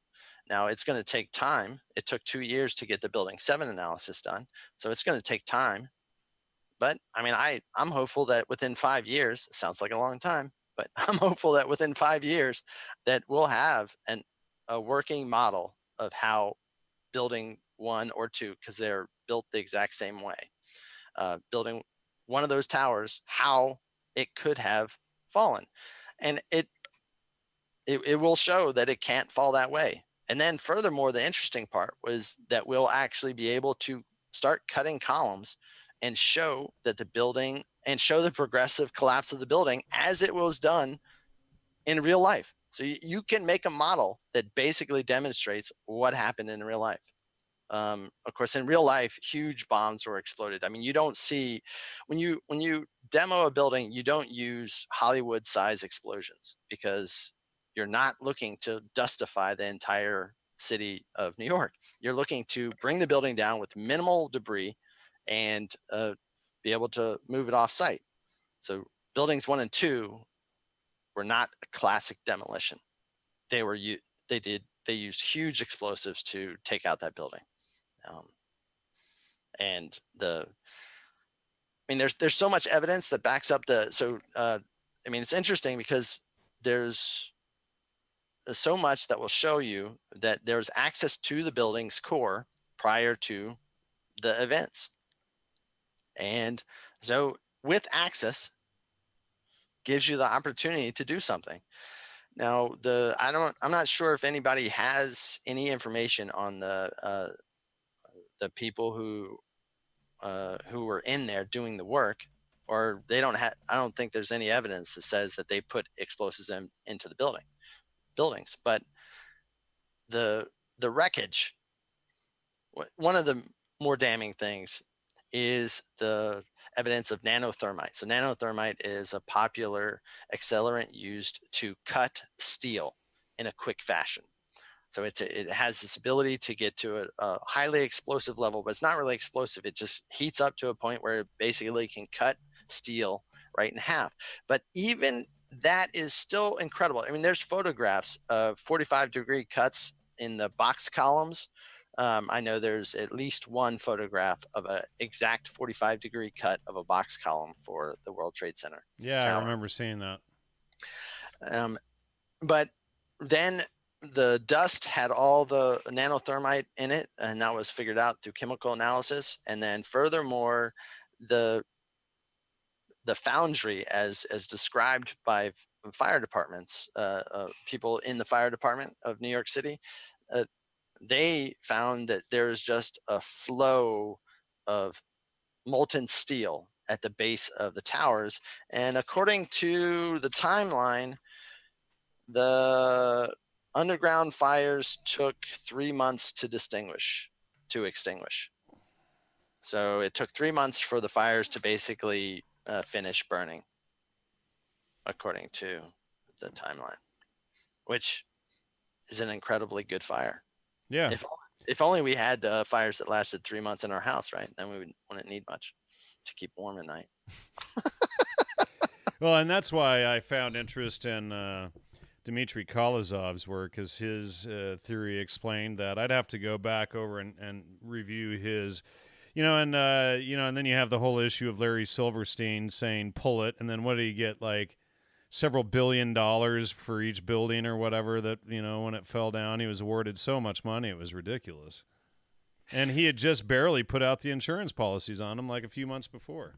Now, it's going to take time. It took 2 years to get the building 7 analysis done, so it's going to take time. But I'm hopeful that within 5 years, it sounds like a long time, but I'm hopeful that within 5 years that we'll have a working model of how building one or two, because they're built the exact same way. Building one of those towers, how it could have fallen. And it will show that it can't fall that way. And then furthermore, the interesting part was that we'll actually be able to start cutting columns and show that the building, and show the progressive collapse of the building as it was done in real life. So you can make a model that basically demonstrates what happened in real life. Of course, in real life, huge bombs were exploded. I mean, you don't see, when you demo a building, you don't use Hollywood size explosions, because you're not looking to dustify the entire city of New York. You're looking to bring the building down with minimal debris and be able to move it off site. So buildings 1 and 2 were not a classic demolition. They used huge explosives to take out that building. And there's so much evidence that backs up it's interesting, because there's so much that will show you that there's access to the building's core prior to the events. And so with access gives you the opportunity to do something. Now, I'm not sure if anybody has any information on the people who were in there doing the work, or I don't think there's any evidence that says that they put explosives into the buildings. But the wreckage, one of the more damning things is the evidence of nanothermite. So nanothermite is a popular accelerant used to cut steel in a quick fashion. So it has this ability to get to a highly explosive level, but it's not really explosive. It just heats up to a point where it basically can cut steel right in half. But even that is still incredible. I mean, there's photographs of 45-degree cuts in the box columns. I know there's at least one photograph of an exact 45-degree cut of a box column for the World Trade Center. Yeah, towers. I remember seeing that. But then the dust had all the nanothermite in it, and that was figured out through chemical analysis. And then furthermore, the foundry, as described by fire departments, people in the fire department of New York City, they found that there's just a flow of molten steel at the base of the towers. And according to the timeline, the underground fires took 3 months to extinguish. So it took 3 months for the fires to basically finish burning, according to the timeline, which is an incredibly good fire. Yeah. If only we had fires that lasted 3 months in our house, right? Then we wouldn't need much to keep warm at night. Well, and that's why I found interest in Dmitry Kolozov's work, because his theory explained that. I'd have to go back over and review his, and then you have the whole issue of Larry Silverstein saying pull it, and then what do you get, like several $1 billion for each building or whatever that, when it fell down, he was awarded so much money, it was ridiculous. And he had just barely put out the insurance policies on him like a few months before.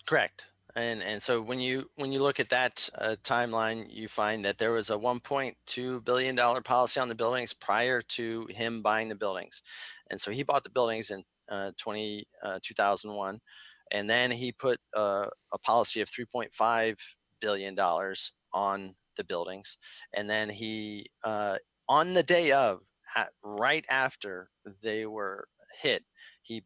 Correct. And so when you look at that timeline, you find that there was a $1.2 billion policy on the buildings prior to him buying the buildings. And so he bought the buildings in 2001, and then he put a policy of $3.5 billion on the buildings. And then he, on the day of, right after they were hit, he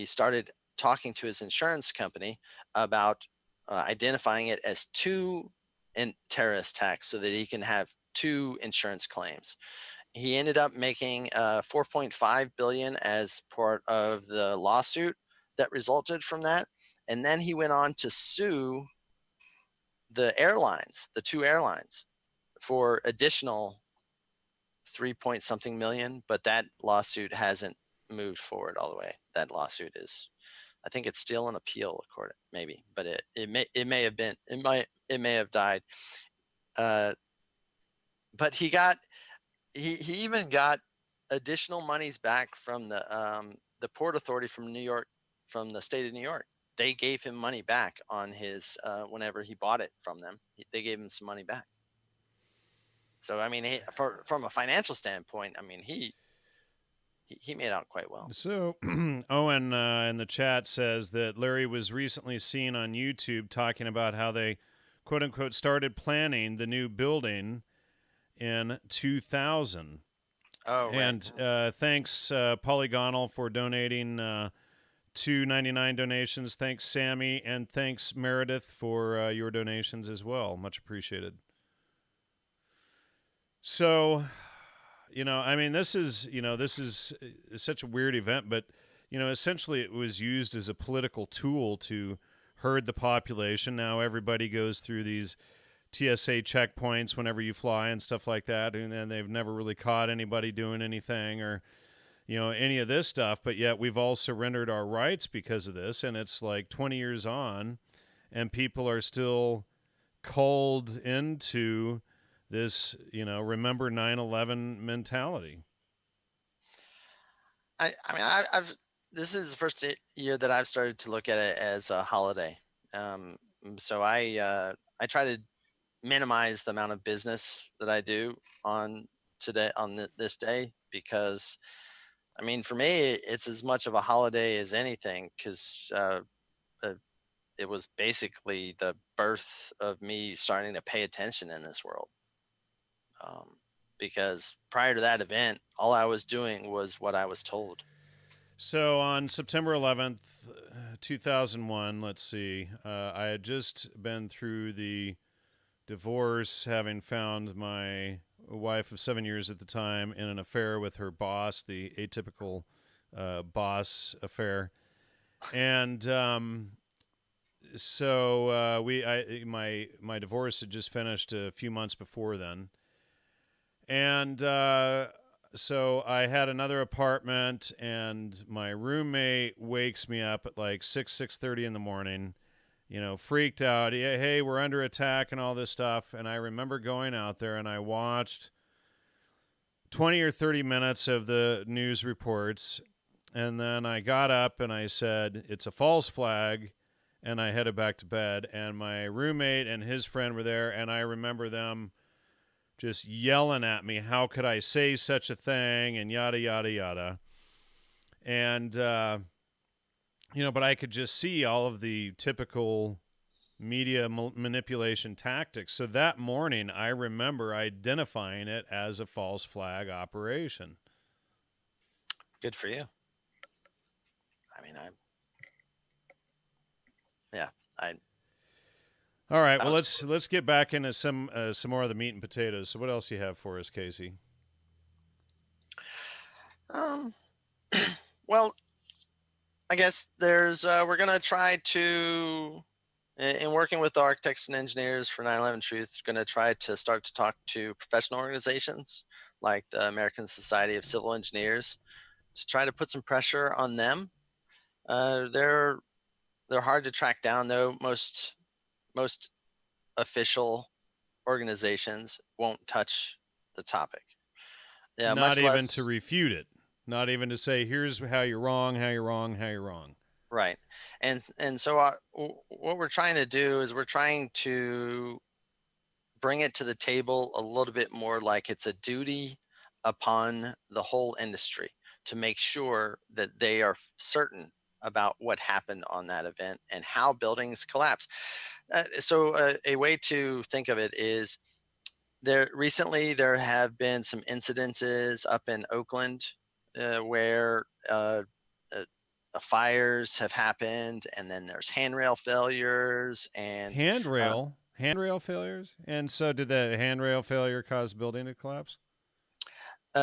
started talking to his insurance company about identifying it as two terrorist attacks so that he can have two insurance claims. He ended up making $4.5 billion as part of the lawsuit that resulted from that. And then he went on to sue the two airlines, for additional 3-point-something million, but that lawsuit hasn't moved forward all the way. That lawsuit is, I think it's still an appeal, maybe, but it may have died. But he even got additional monies back from the Port Authority from New York, from the state of New York. They gave him money back on his whenever he bought it from them. They gave him some money back. So I mean, from a financial standpoint, I mean, he made out quite well. So, Owen in the chat says that Larry was recently seen on YouTube talking about how they, quote unquote, started planning the new building in 2000. Oh, right. And thanks, Polygonal, for donating $2.99 donations. Thanks, Sammy. And thanks, Meredith, for your donations as well. Much appreciated. So, I mean, this is such a weird event, but, essentially it was used as a political tool to herd the population. Now everybody goes through these TSA checkpoints whenever you fly and stuff like that, and then they've never really caught anybody doing anything or, any of this stuff, but yet we've all surrendered our rights because of this, and it's like 20 years on, and people are still culled into this, remember 9/11 mentality. I mean, I've this is the first year that I've started to look at it as a holiday. So I try to minimize the amount of business that I do on this day, because I mean, for me, it's as much of a holiday as anything, because it was basically the birth of me starting to pay attention in this world. Because prior to that event, all I was doing was what I was told. So on September 11th, 2001, let's see, I had just been through the divorce, having found my wife of 7 years at the time in an affair with her boss, the atypical boss affair. And so my divorce had just finished a few months before then. And so I had another apartment, and my roommate wakes me up at like 6:30 in the morning, freaked out. Hey, we're under attack and all this stuff. And I remember going out there, and I watched 20 or 30 minutes of the news reports. And then I got up and I said, it's a false flag. And I headed back to bed. And my roommate and his friend were there, and I remember them just yelling at me, how could I say such a thing, and yada, yada, yada. And, but I could just see all of the typical media manipulation tactics. So that morning, I remember identifying it as a false flag operation. Good for you. I mean, All right, well, let's get back into some more of the meat and potatoes. So what else do you have for us, Casey? Well, I guess we're going to try to, in working with the architects and engineers for 9/11 Truth, going to try to start to talk to professional organizations like the American Society of Civil Engineers to try to put some pressure on them. They're hard to track down, though. Most official organizations won't touch the topic. Yeah, not even to refute it. Not even to say, here's how you're wrong, how you're wrong, how you're wrong. Right. And so what we're trying to do is we're trying to bring it to the table a little bit more like it's a duty upon the whole industry to make sure that they are certain about what happened on that event and how buildings collapse. So a way to think of it is recently there have been some incidences up in Oakland where fires have happened, and then there's handrail failures and handrail failures. And so did the handrail failure cause building to collapse?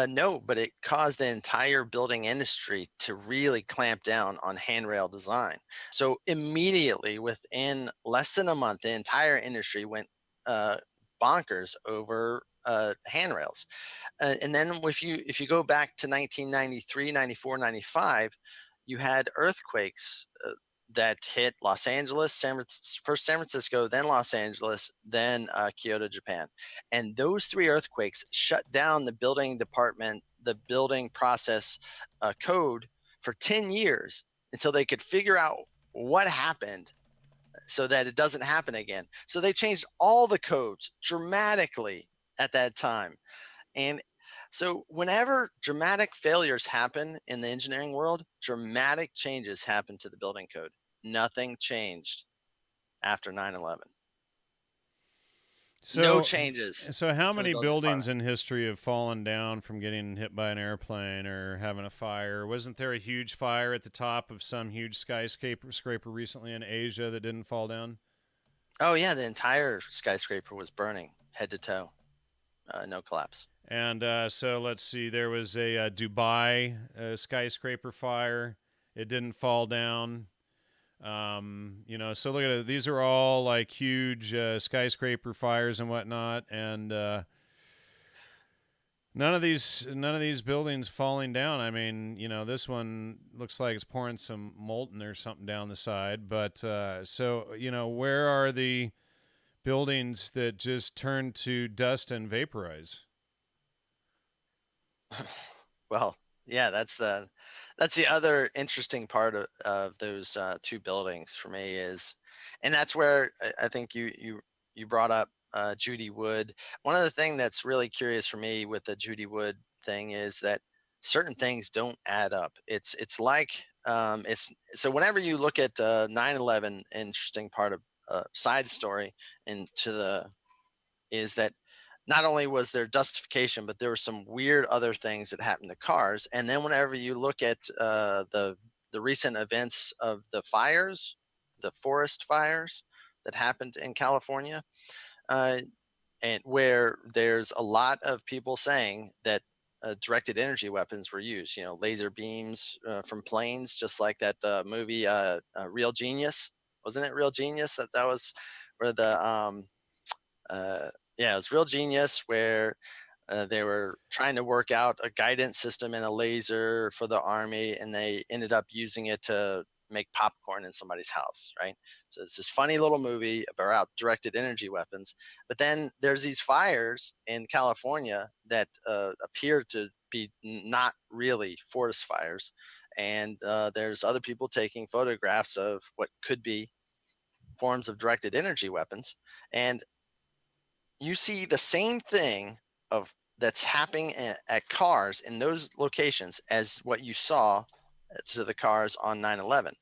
No, but it caused the entire building industry to really clamp down on handrail design. So immediately, within less than a month, the entire industry went bonkers over handrails. And then if you go back to 1993, 94, 95, you had earthquakes that hit Los Angeles, first San Francisco, then Los Angeles, then Kyoto, Japan. And those three earthquakes shut down the building department, the building process code for 10 years until they could figure out what happened so that it doesn't happen again. So they changed all the codes dramatically at that time. And so whenever dramatic failures happen in the engineering world, dramatic changes happen to the building code. Nothing changed after 9/11. No So, changes so how to the many building buildings department. in history have fallen down from getting hit by an airplane or having a fire? Wasn't there a huge fire at the top of some huge skyscraper recently in Asia that didn't fall down? Oh yeah, the entire skyscraper was burning head to toe. No collapse. And so let's see, there was a Dubai skyscraper fire. It didn't fall down. So look at it. These are all like huge skyscraper fires and whatnot, and none of these buildings falling down. I mean, this one looks like it's pouring some molten or something down the side. But where are the buildings that just turn to dust and vaporize? Well, yeah, that's the other interesting part of those two buildings for me is, and that's where I think you brought up Judy Wood. One of the thing that's really curious for me with the Judy Wood thing is that certain things don't add up. It's like it's so whenever you look at 9/11, interesting part of side story into the is that not only was there dustification, but there were some weird other things that happened to cars. And then whenever you look at the recent events of the fires, the forest fires that happened in California, uh, and where there's a lot of people saying that directed energy weapons were used, laser beams from planes, just like that movie Real Genius. Wasn't it Real Genius that was where the yeah, it was Real Genius where they were trying to work out a guidance system and a laser for the army, and they ended up using it to make popcorn in somebody's house, right? So it's this funny little movie about directed energy weapons. But then there's these fires in California that appear to be not really forest fires. And there's other people taking photographs of what could be forms of directed energy weapons. And you see the same thing of that's happening at cars in those locations as what you saw to the cars on 9/11.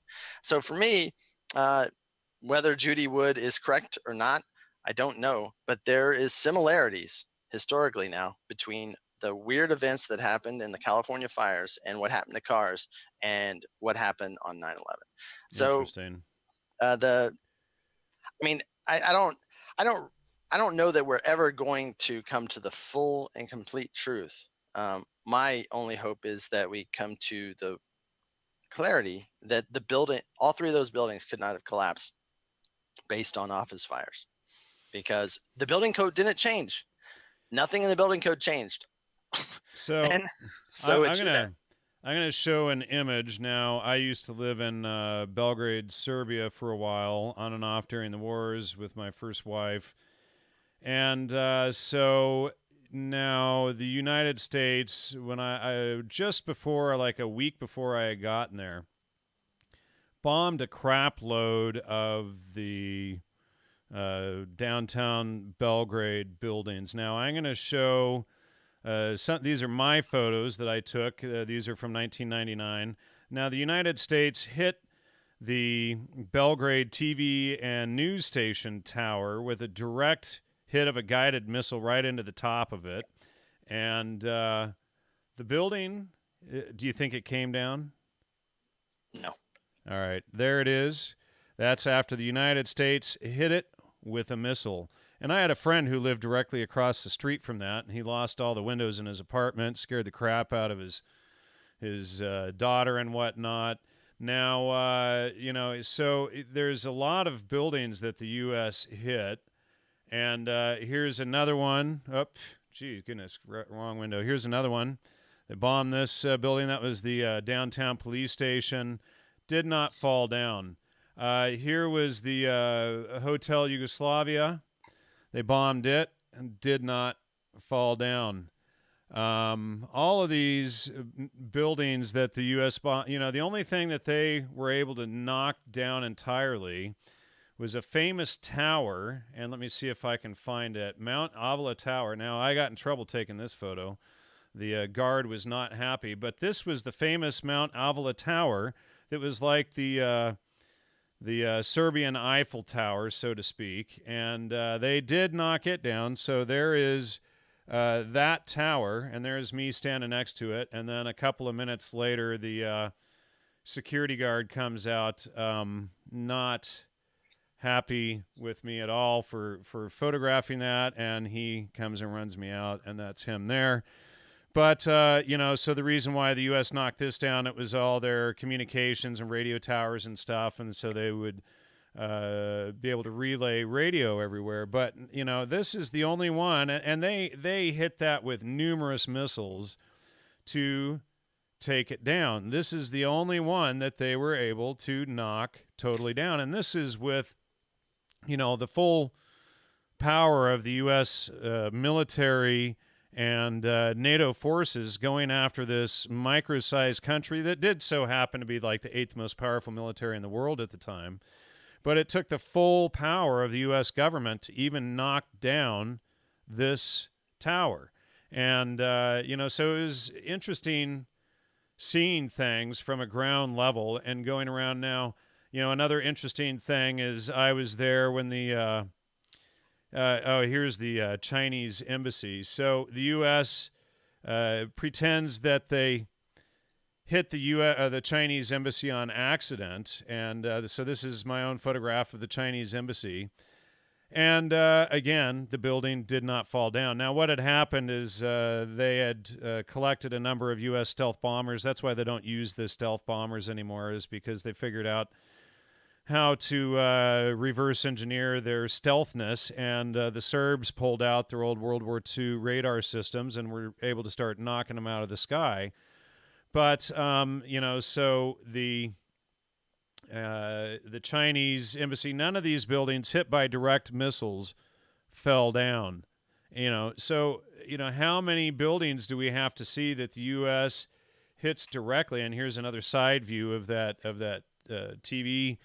So for me, uh, whether Judy Wood is correct or not, I don't know, but there is similarities historically now between the weird events that happened in the California fires and what happened to cars and what happened on 9/11. So Interesting. the I mean, I don't, I don't know that we're ever going to come to the full and complete truth. My only hope is that we come to the clarity that the building, all three of those buildings, could not have collapsed based on office fires because the building code didn't change. Nothing in the building code changed, So and I, so it I'm should have. gonna show an image now. I used to live in Belgrade, Serbia, for a while, on and off during the wars with my first wife, and so now the United States, when I just before, like a week before I had gotten there, bombed a crap load of the downtown Belgrade buildings. Now I'm going to show. These are my photos that I took. These are from 1999. Now, the United States hit the Belgrade TV and news station tower with a direct hit of a guided missile right into the top of it. And the building, do you think it came down? No. All right, there it is. That's after the United States hit it with a missile. And I had a friend who lived directly across the street from that, and he lost all the windows in his apartment, scared the crap out of his daughter and whatnot. Now, so there's a lot of buildings that the U.S. hit, and here's another one. Oh, geez, goodness, wrong window. Here's another one. They bombed this building. That was the downtown police station. Did not fall down. Here was the Hotel Yugoslavia. They bombed it and did not fall down. All of these buildings that the U.S. the only thing that they were able to knock down entirely was a famous tower, and let me see if I can find it. Mount Avila Tower. Now, I got in trouble taking this photo. The guard was not happy, but this was the famous Mount Avila Tower that was like the Serbian Eiffel Tower, so to speak, and they did knock it down. So there is that tower, and there's me standing next to it, and then a couple of minutes later, the security guard comes out, not happy with me at all for photographing that, and he comes and runs me out, and that's him there. But, so the reason why the U.S. knocked this down, it was all their communications and radio towers and stuff, and so they would be able to relay radio everywhere. But, this is the only one, and they hit that with numerous missiles to take it down. This is the only one that they were able to knock totally down, and this is with, the full power of the U.S. Military and NATO forces going after this micro-sized country that did so happen to be like the 8th most powerful military in the world at the time. But it took the full power of the U.S. government to even knock down this tower. And, so it was interesting seeing things from a ground level and going around now. Another interesting thing is I was there when the here's the Chinese embassy. So the U.S. Pretends that they hit the Chinese embassy on accident, and so this is my own photograph of the Chinese embassy. And again, the building did not fall down. Now, what had happened is they had collected a number of U.S. stealth bombers. That's why they don't use the stealth bombers anymore, is because they figured out how to reverse engineer their stealthness, and the Serbs pulled out their old World War II radar systems and were able to start knocking them out of the sky. But, so the Chinese embassy, none of these buildings hit by direct missiles fell down. So, how many buildings do we have to see that the U.S. hits directly? And here's another side view of that TV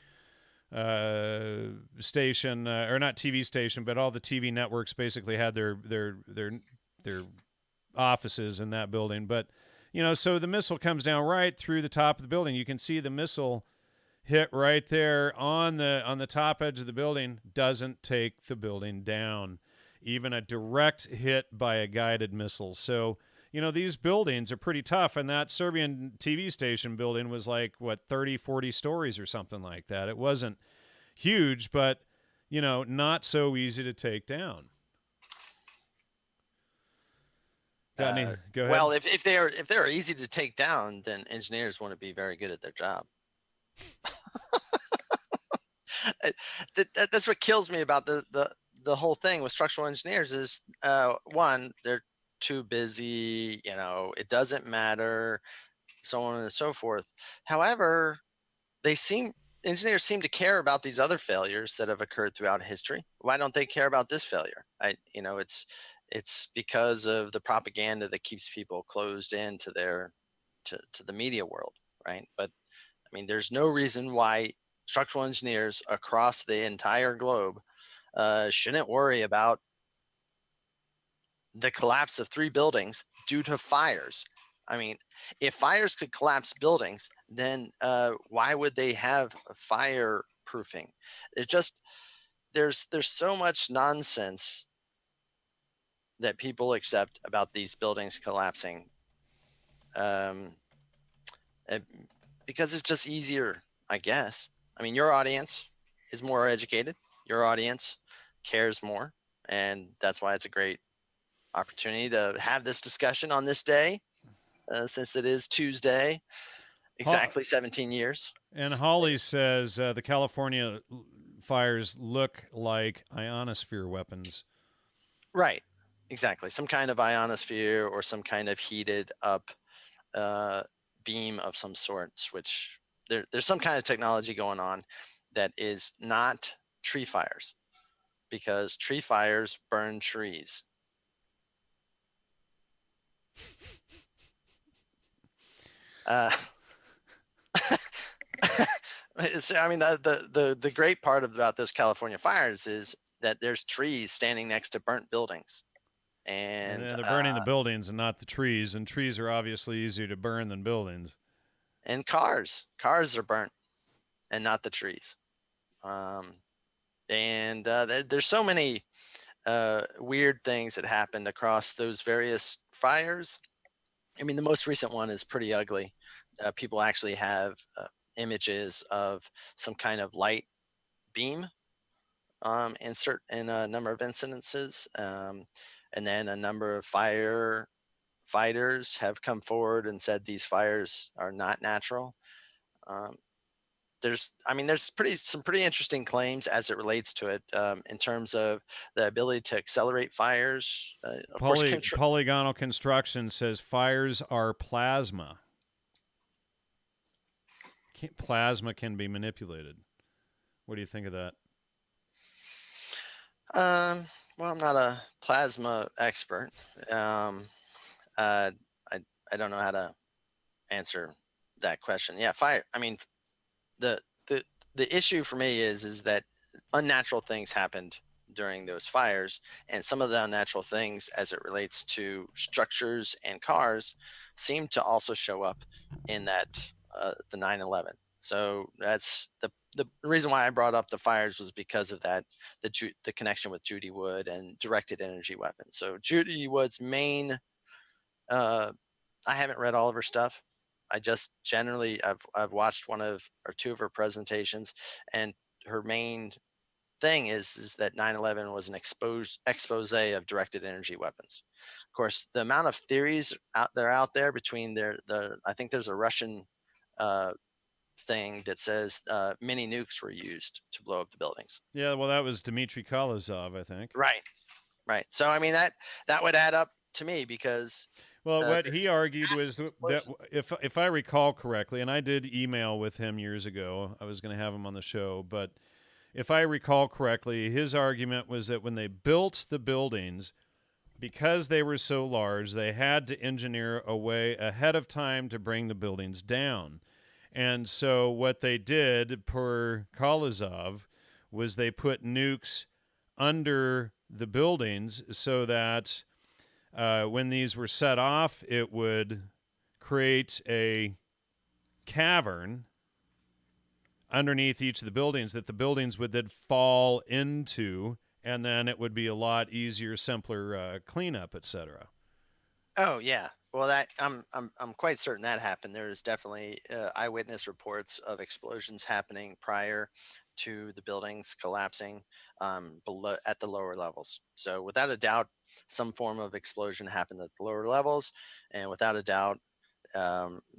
station, or not TV station, but all the TV networks basically had their offices in that building. But, so the missile comes down right through the top of the building. You can see the missile hit right there on the top edge of the building, doesn't take the building down. Even a direct hit by a guided missile. So, these buildings are pretty tough, and that Serbian TV station building was like, 30, 40 stories or something like that. It wasn't huge, but, not so easy to take down. Got any? Go ahead. Well, if they're easy to take down, then engineers want to be very good at their job. That's what kills me about the whole thing with structural engineers is one, they're too busy, it doesn't matter, so on and so forth. However, engineers seem to care about these other failures that have occurred throughout history. Why don't they care about this failure? It's because of the propaganda that keeps people closed in to the media world, right? But I mean, there's no reason why structural engineers across the entire globe shouldn't worry about the collapse of 3 buildings due to fires. I mean, if fires could collapse buildings, then why would they have fireproofing? There's so much nonsense that people accept about these buildings collapsing, because it's just easier, I guess. I mean, your audience is more educated. Your audience cares more, and that's why it's a great opportunity to have this discussion on this day, since it is Tuesday, exactly 17 years. And Holly says the California fires look like ionosphere weapons. Right, exactly. Some kind of ionosphere or some kind of heated up beam of some sorts, which there's some kind of technology going on that is not tree fires, because tree fires burn trees. Uh, I mean, the great part about those California fires is that there's trees standing next to burnt buildings, And and they're burning the buildings and not the trees, and trees are obviously easier to burn than buildings. cars are burnt and not the trees. Um, and there's so many weird things that happened across those various fires. I mean, the most recent one is pretty ugly. People actually have images of some kind of light beam in a number of incidences, and then a number of fire fighters have come forward and said these fires are not natural. Um, there's some pretty interesting claims as it relates to it, in terms of the ability to accelerate fires. Of course, Polygonal construction says fires are plasma. Plasma can be manipulated. What do you think of that? well, I'm not a plasma expert. Um, uh, I don't know how to answer that question. Yeah, fire. I mean, the the the issue for me is that unnatural things happened during those fires, and some of the unnatural things as it relates to structures and cars seem to also show up in that the 9/11. So that's the reason why I brought up the fires was because of that, the connection with Judy Wood and directed energy weapons. So Judy Wood's main uh, I haven't read all of her stuff. I just generally I've watched one of or two of her presentations, and her main thing is that 9/11 was an expose of directed energy weapons. Of course, the amount of theories out there between the I think there's a Russian uh, thing that says mini nukes were used to blow up the buildings. Yeah, well, that was Dmitry Kolozov, I think. Right, right. So I mean that would add up to me because Well, what there's he argued massive was that explosions. if I recall correctly, and I did email with him years ago, I was going to have him on the show, but if I recall correctly, his argument was that when they built the buildings, because they were so large, they had to engineer a way ahead of time to bring the buildings down. And so what they did, per Kolozov, was they put nukes under the buildings so that when these were set off, it would create a cavern underneath each of the buildings that the buildings would then fall into, and then it would be a lot easier, simpler cleanup, etc. Oh yeah. Well, that I'm quite certain that happened. There is definitely eyewitness reports of explosions happening prior to the buildings collapsing below at the lower levels. So without a doubt, some form of explosion happened at the lower levels, and without a doubt,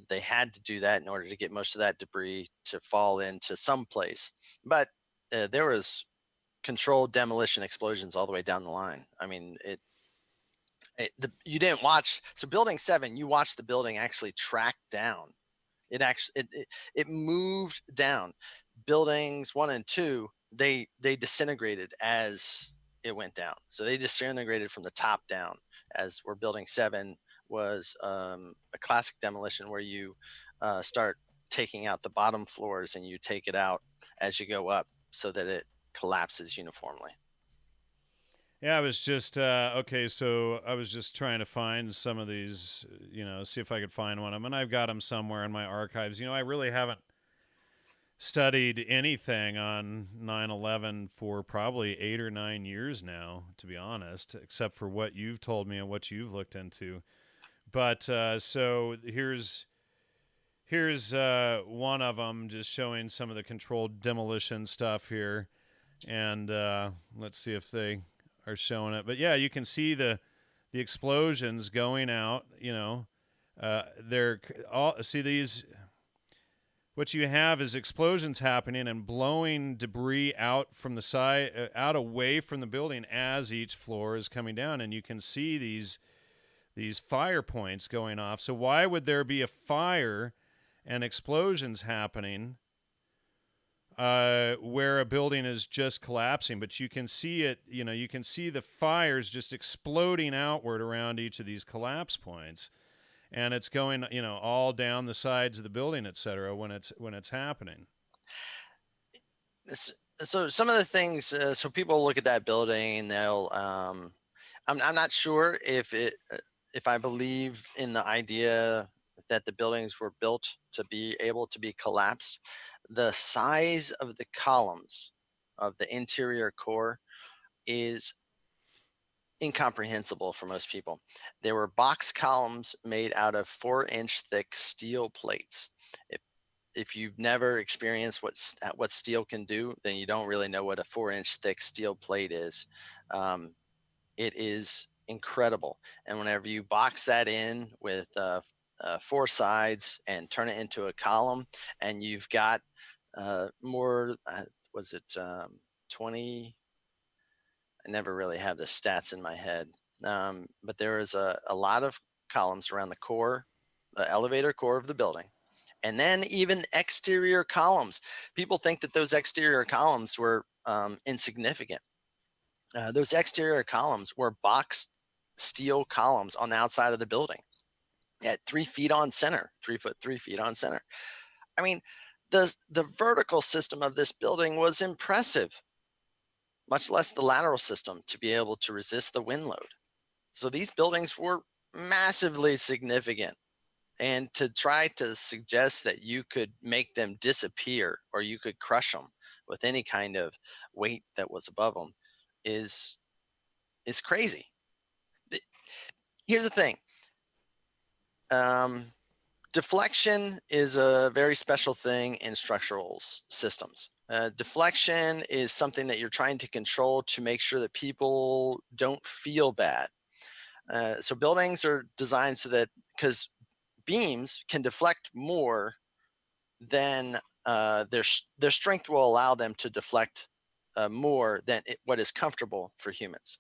they had to do that in order to get most of that debris to fall into some place. But there was controlled demolition explosions all the way down the line. I mean, you didn't watch. So building 7, you watched the building actually track down. It moved down. Buildings 1 and 2, they disintegrated as it went down. So they disintegrated from the top down, as where building 7 was a classic demolition where you start taking out the bottom floors and you take it out as you go up so that it collapses uniformly. Yeah, I was just okay. So I was just trying to find some of these, see if I could find one of them, and I've got them somewhere in my archives. I really haven't studied anything on 9/11 for probably 8 or 9 years now, to be honest, except for what you've told me and what you've looked into. But so here's one of them, just showing some of the controlled demolition stuff here, and let's see if they are showing it. But yeah, you can see the explosions going out. They're all see these. What you have is explosions happening and blowing debris out from the side, out away from the building as each floor is coming down, and you can see these fire points going off. So why would there be a fire and explosions happening where a building is just collapsing, but you can see it, you can see the fires just exploding outward around each of these collapse points. And it's going, all down the sides of the building, et cetera, when it's happening. So some of the things, so people look at that building and they'll, I'm not sure if I believe in the idea that the buildings were built to be able to be collapsed. The size of the columns of the interior core is incomprehensible for most people. There were box columns made out of 4-inch thick steel plates. If you've never experienced what steel can do, then you don't really know what a 4-inch thick steel plate is. It is incredible. And whenever you box that in with 4 sides and turn it into a column, and you've got more, was it 20? I never really have the stats in my head, but there is a lot of columns around the core, the elevator core of the building. And then even exterior columns. People think that those exterior columns were insignificant. Those exterior columns were boxed steel columns on the outside of the building at 3 feet on center, 3 foot 3 feet on center. I mean, the vertical system of this building was impressive, much less the lateral system to be able to resist the wind load. So these buildings were massively significant. And to try to suggest that you could make them disappear or you could crush them with any kind of weight that was above them is crazy. Here's the thing. Deflection is a very special thing in structural systems. Deflection is something that you're trying to control to make sure that people don't feel bad. So buildings are designed so that, because beams can deflect more than their strength will allow them to deflect more than what is comfortable for humans.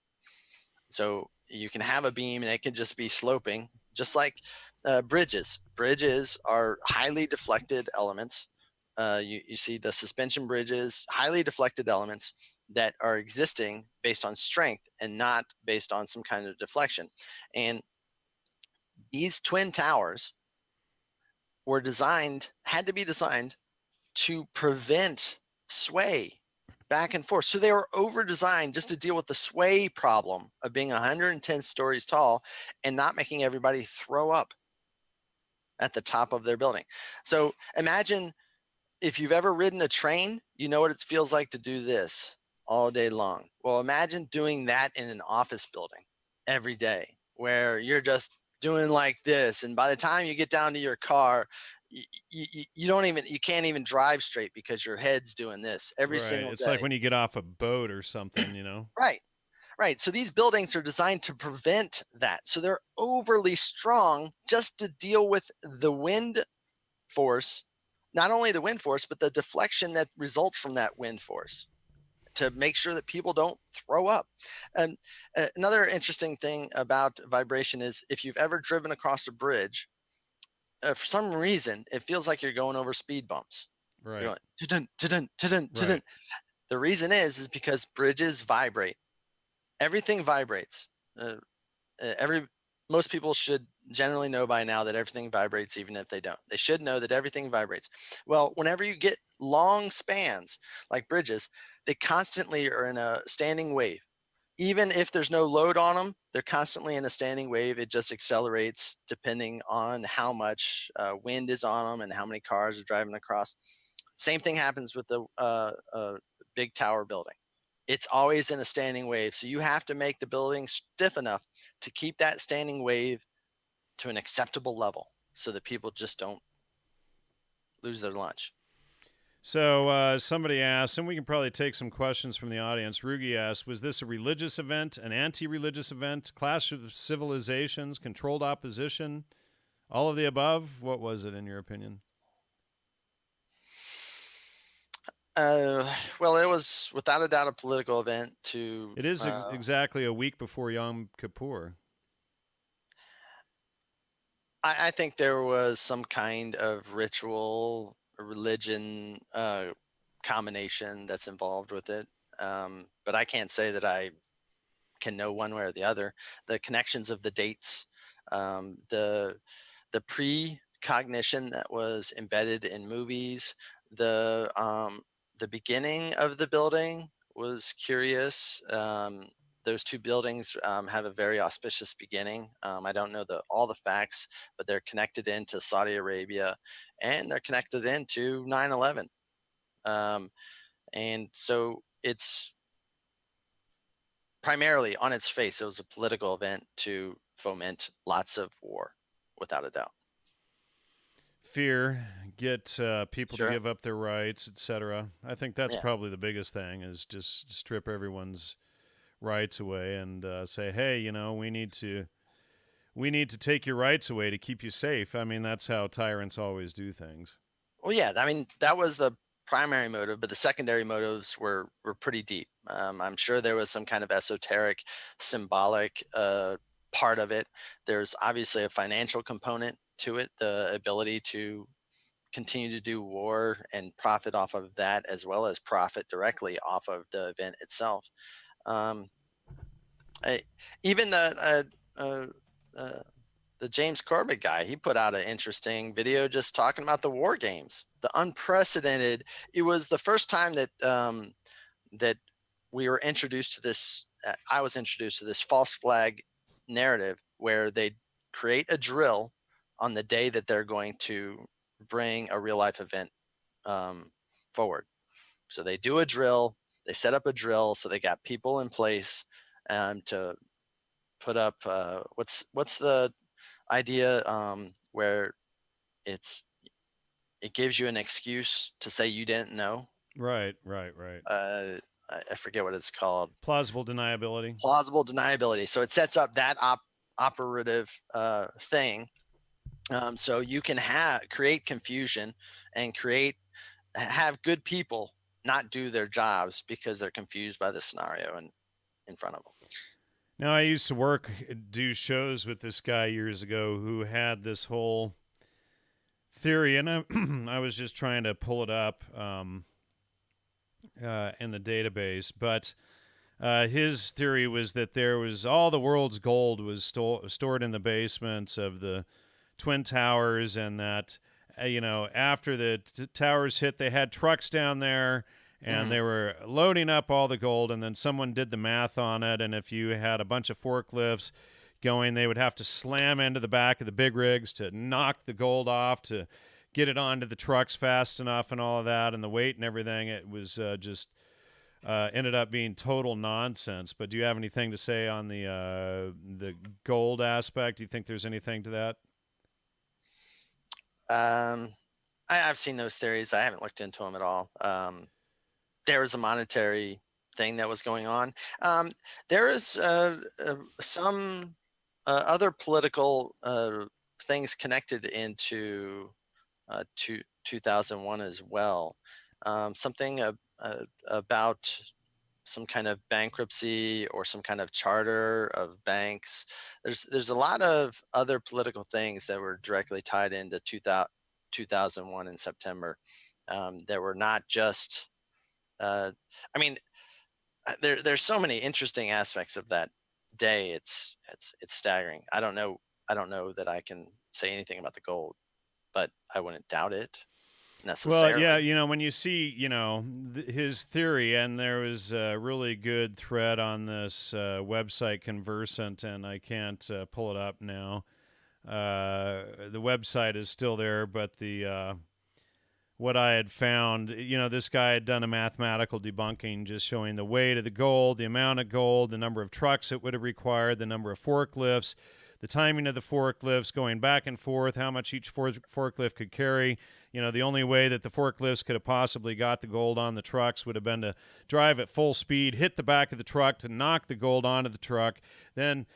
So you can have a beam and it can just be sloping, just like bridges. Bridges are highly deflected elements. You see the suspension bridges, highly deflected elements that are existing based on strength and not based on some kind of deflection. And these twin towers had to be designed to prevent sway back and forth. So they were over designed just to deal with the sway problem of being 110 stories tall and not making everybody throw up at the top of their building. So imagine if you've ever ridden a train, you know what it feels like to do this all day long. Well, imagine doing that in an office building every day where you're just doing like this. And by the time you get down to your car, you can't even drive straight because your head's doing this every single day. It's like when you get off a boat or something, Right. So these buildings are designed to prevent that. So they're overly strong just to deal with the wind force, not only the wind force, but the deflection that results from that wind force, to make sure that people don't throw up. And another interesting thing about vibration is if you've ever driven across a bridge, for some reason, it feels like you're going over speed bumps. Right. You're going, right. The reason is because bridges vibrate. Everything vibrates. Most people should generally know by now that everything vibrates, even if they don't. They should know that everything vibrates. Well, whenever you get long spans like bridges, they constantly are in a standing wave. Even if there's no load on them, they're constantly in a standing wave. It just accelerates depending on how much wind is on them and how many cars are driving across. Same thing happens with the big tower building. It's always in a standing wave. So you have to make the building stiff enough to keep that standing wave to an acceptable level so that people just don't lose their lunch. So somebody asked, and we can probably take some questions from the audience. Rugi asked, was this a religious event, an anti-religious event, clash of civilizations, controlled opposition, all of the above? What was it, in your opinion? Well, it was without a doubt a political event. It is exactly a week before Yom Kippur. I think there was some kind of ritual, religion combination that's involved with it. But I can't say that I can know one way or the other. The connections of the dates, the precognition that was embedded in movies, the beginning of the building was curious. Those two buildings have a very auspicious beginning. I don't know all the facts, but they're connected into Saudi Arabia, and they're connected into 9/11. And so it's primarily on its face, it was a political event to foment lots of war, without a doubt. Fear, get people to Sure. give up their rights, etc. I think that's Yeah. probably the biggest thing, is just strip everyone's rights away and say, hey, we need to take your rights away to keep you safe. I mean, that's how tyrants always do things. Well, yeah, I mean, that was the primary motive, but the secondary motives were pretty deep. I'm sure there was some kind of esoteric, symbolic part of it. There's obviously a financial component to it, the ability to continue to do war and profit off of that, as well as profit directly off of the event itself. Um, Even the James Corbett guy, he put out an interesting video just talking about the war games, the unprecedented. It was the first time that that we were introduced to this. I was introduced to this false flag narrative where they create a drill on the day that they're going to bring a real life event forward. So they do a drill, they set up a drill, so they got people in place to put up what's the idea where it gives you an excuse to say you didn't know. Right. I forget what it's called. Plausible deniability. Plausible deniability. So it sets up that operative thing, so you can create confusion and have good people not do their jobs because they're confused by the scenario in front of them. Now, I used to do shows with this guy years ago who had this whole theory, and I was just trying to pull it up in the database, but his theory was that there was all the world's gold was stored in the basements of the Twin Towers, and that after the towers hit, they had trucks down there, and they were loading up all the gold, and then someone did the math on it, and if you had a bunch of forklifts going, they would have to slam into the back of the big rigs to knock the gold off to get it onto the trucks fast enough and all of that, and the weight and everything. It was just ended up being total nonsense. But do you have anything to say on the gold aspect? Do you think there's anything to that? I've seen those theories. I haven't looked into them at all. There was a monetary thing that was going on. There is some other political things connected into 2001 as well. Something about some kind of bankruptcy or some kind of charter of banks. There's a lot of other political things that were directly tied into 2001 in September. That were not just. I mean, there's so many interesting aspects of that day. It's staggering. I don't know that I can say anything about the gold, but I wouldn't doubt it necessarily. Well, yeah, when you see, his theory, and there was a really good thread on this website Conversant, and I can't pull it up now. The website is still there, but the what I had found, this guy had done a mathematical debunking just showing the weight of the gold, the amount of gold, the number of trucks it would have required, the number of forklifts, the timing of the forklifts going back and forth, how much each forklift could carry. The only way that the forklifts could have possibly got the gold on the trucks would have been to drive at full speed, hit the back of the truck to knock the gold onto the truck, then,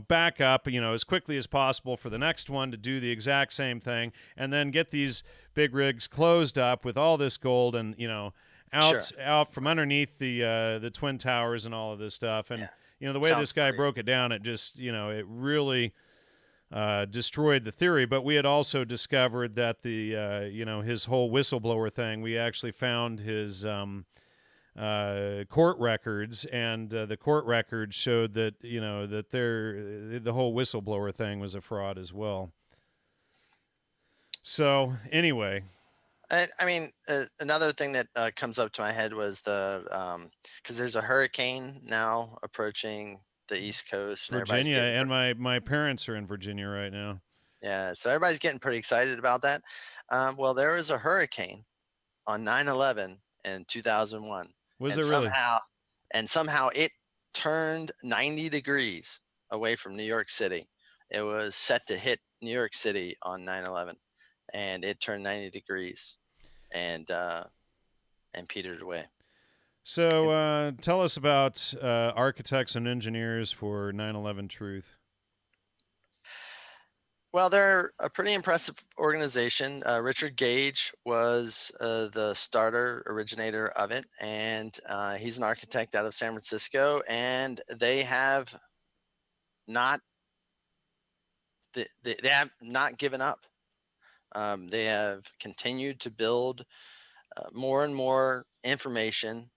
back up, as quickly as possible for the next one to do the exact same thing, and then get these big rigs closed up with all this gold and, out from underneath the Twin Towers and all of this stuff. And, the way this guy broke it down, it just, it really destroyed the theory. But we had also discovered that his whole whistleblower thing. We actually found his court records, and the court records showed that the whole whistleblower thing was a fraud as well. So anyway, I mean, another thing that comes up to my head was because there's a hurricane now approaching the East Coast, and everybody's Virginia, getting and my parents are in Virginia right now. yeah, so everybody's getting pretty excited about that. Well, there was a hurricane on 9/11 in 2001, Was and it really? somehow it turned 90 degrees away from New York City. It was set to hit New York City on 9/11, and it turned 90 degrees and petered away. So tell us about architects and engineers for 9/11 Truth. Well, they're a pretty impressive organization. Richard Gage was the originator of it, and he's an architect out of San Francisco. And they have not they have not given up. They have continued to build more and more information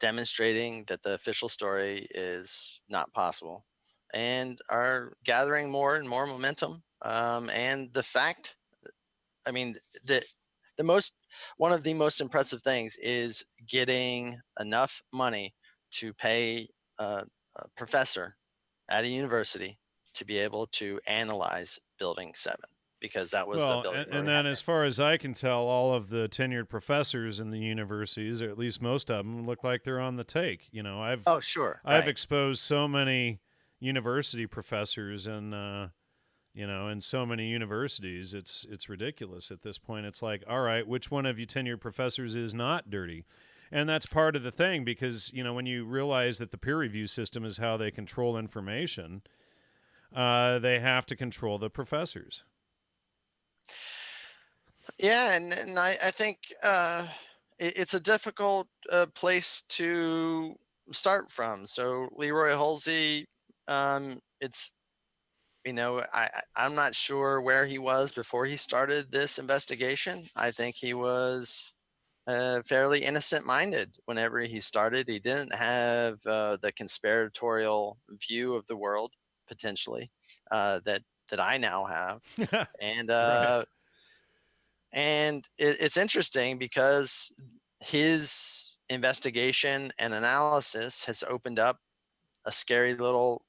demonstrating that the official story is not possible, and are gathering more and more momentum. And the fact, I mean, the most one of the most impressive things is getting enough money to pay a professor at a university to be able to analyze Building 7, because that was the Well, building where and we then had as it. far as I can tell, all of the tenured professors in the universities, or at least most of them, look like they're on the take. Oh, sure, I've right. exposed so many university professors, and in so many universities, it's ridiculous at this point. It's like, all right, which one of you tenured professors is not dirty? And that's part of the thing, because when you realize that the peer review system is how they control information, they have to control the professors. Yeah, and I think it's a difficult place to start from. So Leroy Halsey, it's I'm not sure where he was before he started this investigation. I think he was fairly innocent-minded whenever he started. He didn't have the conspiratorial view of the world, potentially, that I now have. And Right. it's interesting because his investigation and analysis has opened up a scary little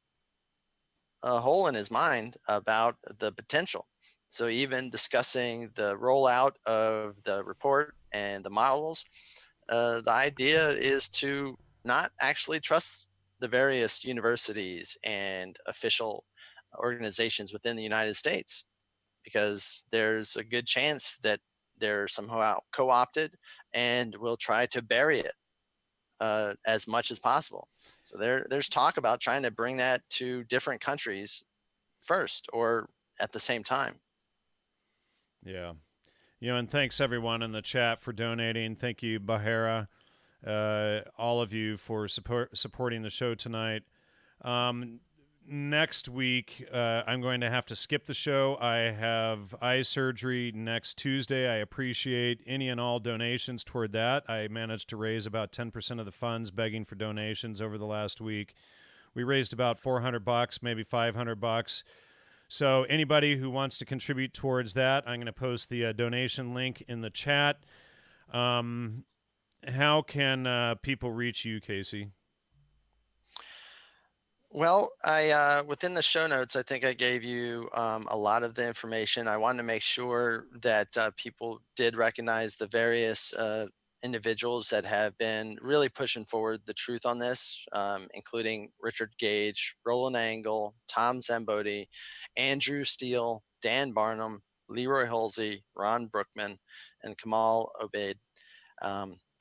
hole in his mind about the potential. So even discussing the rollout of the report and the models, the idea is to not actually trust the various universities and official organizations within the United States, because there's a good chance that they're somehow co-opted and will try to bury it as much as possible. So there's talk about trying to bring that to different countries first or at the same time. Yeah. And thanks everyone in the chat for donating. Thank you, Bahara, all of you for supporting the show tonight. Next week, I'm going to have to skip the show. I have eye surgery next Tuesday. I appreciate any and all donations toward that. I managed to raise about 10% of the funds begging for donations over the last week. We raised about $400, maybe $500. So anybody who wants to contribute towards that, I'm going to post the donation link in the chat. How can people reach you, Casey? Well, I within the show notes, I think I gave you a lot of the information. I wanted to make sure that people did recognize the various individuals that have been really pushing forward the truth on this, including Richard Gage, Roland Angle, Tom Zambodi, Andrew Steele, Dan Barnum, Leroy Halsey, Ron Brookman, and Kamal Obeid.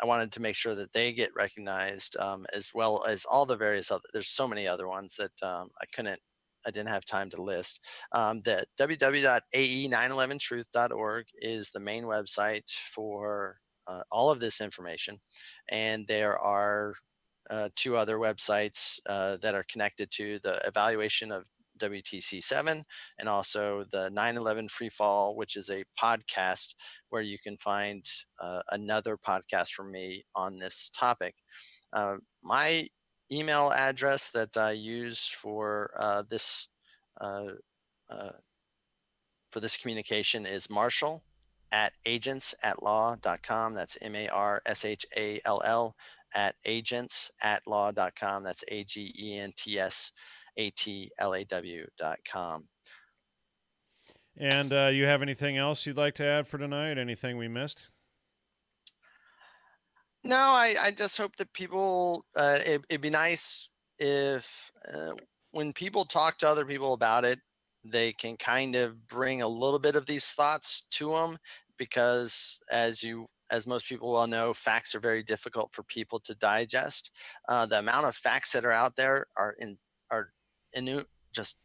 I wanted to make sure that they get recognized, as well as all the various other. There's so many other ones that I didn't have time to list. The www.ae911truth.org is the main website for all of this information, and there are two other websites that are connected to the evaluation of WTC7, and also the 9/11 Free Fall, which is a podcast where you can find another podcast from me on this topic. My email address that I use uh, uh, for this communication is marshall@agentsatlaw.com. That's MARSHALL at agentsatlaw.com. That's AGENTSATLAW.com. And you have anything else you'd like to add for tonight? Anything we missed? No, I just hope that people, it'd be nice if when people talk to other people about it, they can kind of bring a little bit of these thoughts to them, because as most people well know, facts are very difficult for people to digest. The amount of facts that are out there are just,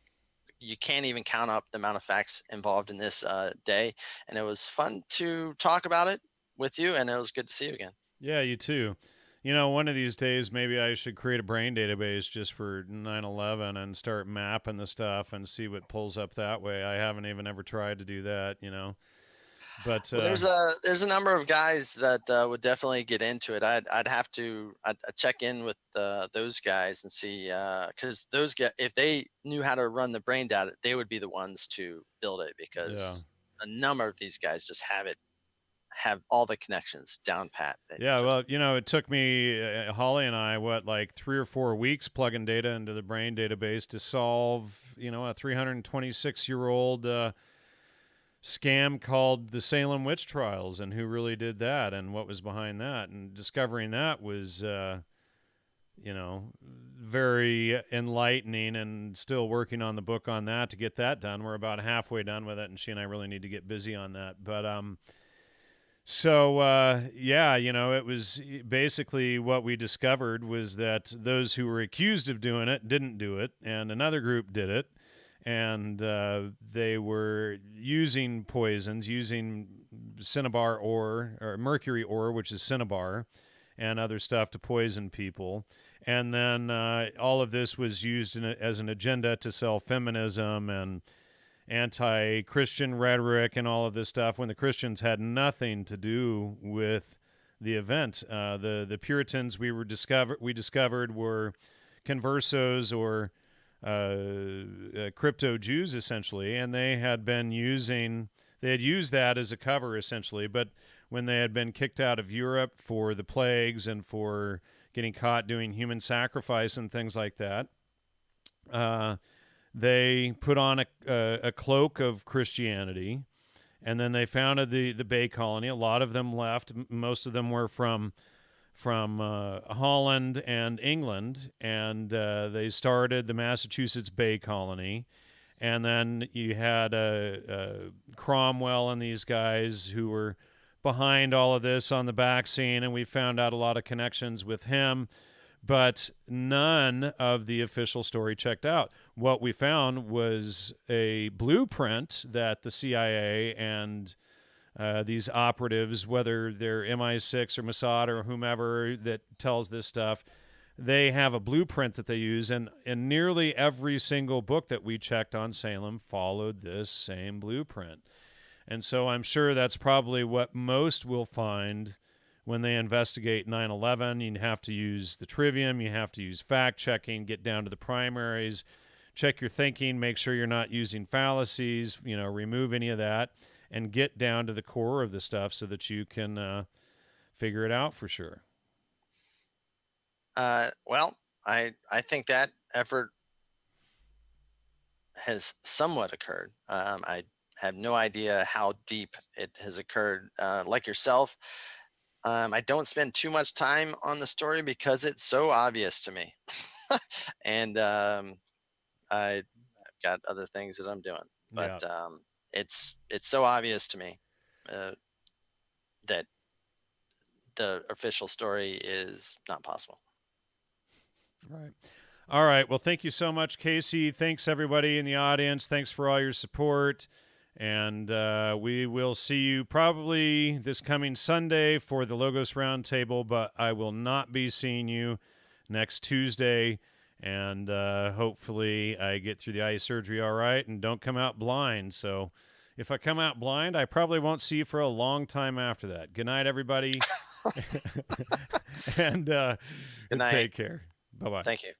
you can't even count up the amount of facts involved in this day. And it was fun to talk about it with you, and it was good to see you again. Yeah, you too. You know, one of these days, maybe I should create a brain database just for 9/11 and start mapping the stuff and see what pulls up that way. I haven't even ever tried to do that, you know. But Well, there's a number of guys that would definitely get into it. I'd have to I'd check in with those guys and see, because those guys, if they knew how to run the brain data, they would be the ones to build it, yeah. because a number of these guys just have all the connections down pat. Yeah, well, you know, it took me, Holly and I, like 3 or 4 weeks plugging data into the brain database to solve, you know, a 326-year-old scam called the Salem witch trials, and who really did that and what was behind that. And discovering that was, you know, very enlightening, and still working on the book on that to get that done. We're about halfway done with it, and she and I really need to get busy on that. But, yeah, you know, it was basically what we discovered was that those who were accused of doing it didn't do it, and another group did it. And they were using poisons, using cinnabar ore, or mercury ore, which is cinnabar, and other stuff to poison people. And then all of this was used as an agenda to sell feminism and anti-Christian rhetoric and all of this stuff, when the Christians had nothing to do with the event. The Puritans we discovered were conversos, or crypto Jews, essentially, and they had used that as a cover, essentially. But when they had been kicked out of Europe for the plagues and for getting caught doing human sacrifice and things like that, they put on a cloak of Christianity, and then they founded the Bay Colony. A lot of them left. Most of them were from Holland and England, and they started the Massachusetts Bay Colony. And then you had Cromwell and these guys who were behind all of this on the back scene, and we found out a lot of connections with him, but none of the official story checked out. What we found was a blueprint that the CIA and these operatives, whether they're MI6 or Mossad or whomever that tells this stuff, they have a blueprint that they use, and nearly every single book that we checked on Salem followed this same blueprint. And so I'm sure that's probably what most will find when they investigate 9/11. You have to use the trivium, you have to use fact-checking, get down to the primaries, check your thinking, make sure you're not using fallacies, you know, remove any of that, and get down to the core of the stuff so that you can figure it out for sure. Well, I think that effort has somewhat occurred. I have no idea how deep it has occurred. Like yourself, I don't spend too much time on the story because it's so obvious to me, and I've got other things that I'm doing. But Yeah. It's so obvious to me that the official story is not possible. Right. All right. Well, thank you so much, Casey. Thanks, everybody in the audience. Thanks for all your support. And we will see you probably this coming Sunday for the Logos Roundtable, but I will not be seeing you next Tuesday And hopefully I get through the eye surgery all right and don't come out blind. So if I come out blind, I probably won't see you for a long time after that. Good night, everybody. And Good night. take care. Bye-bye. Thank you.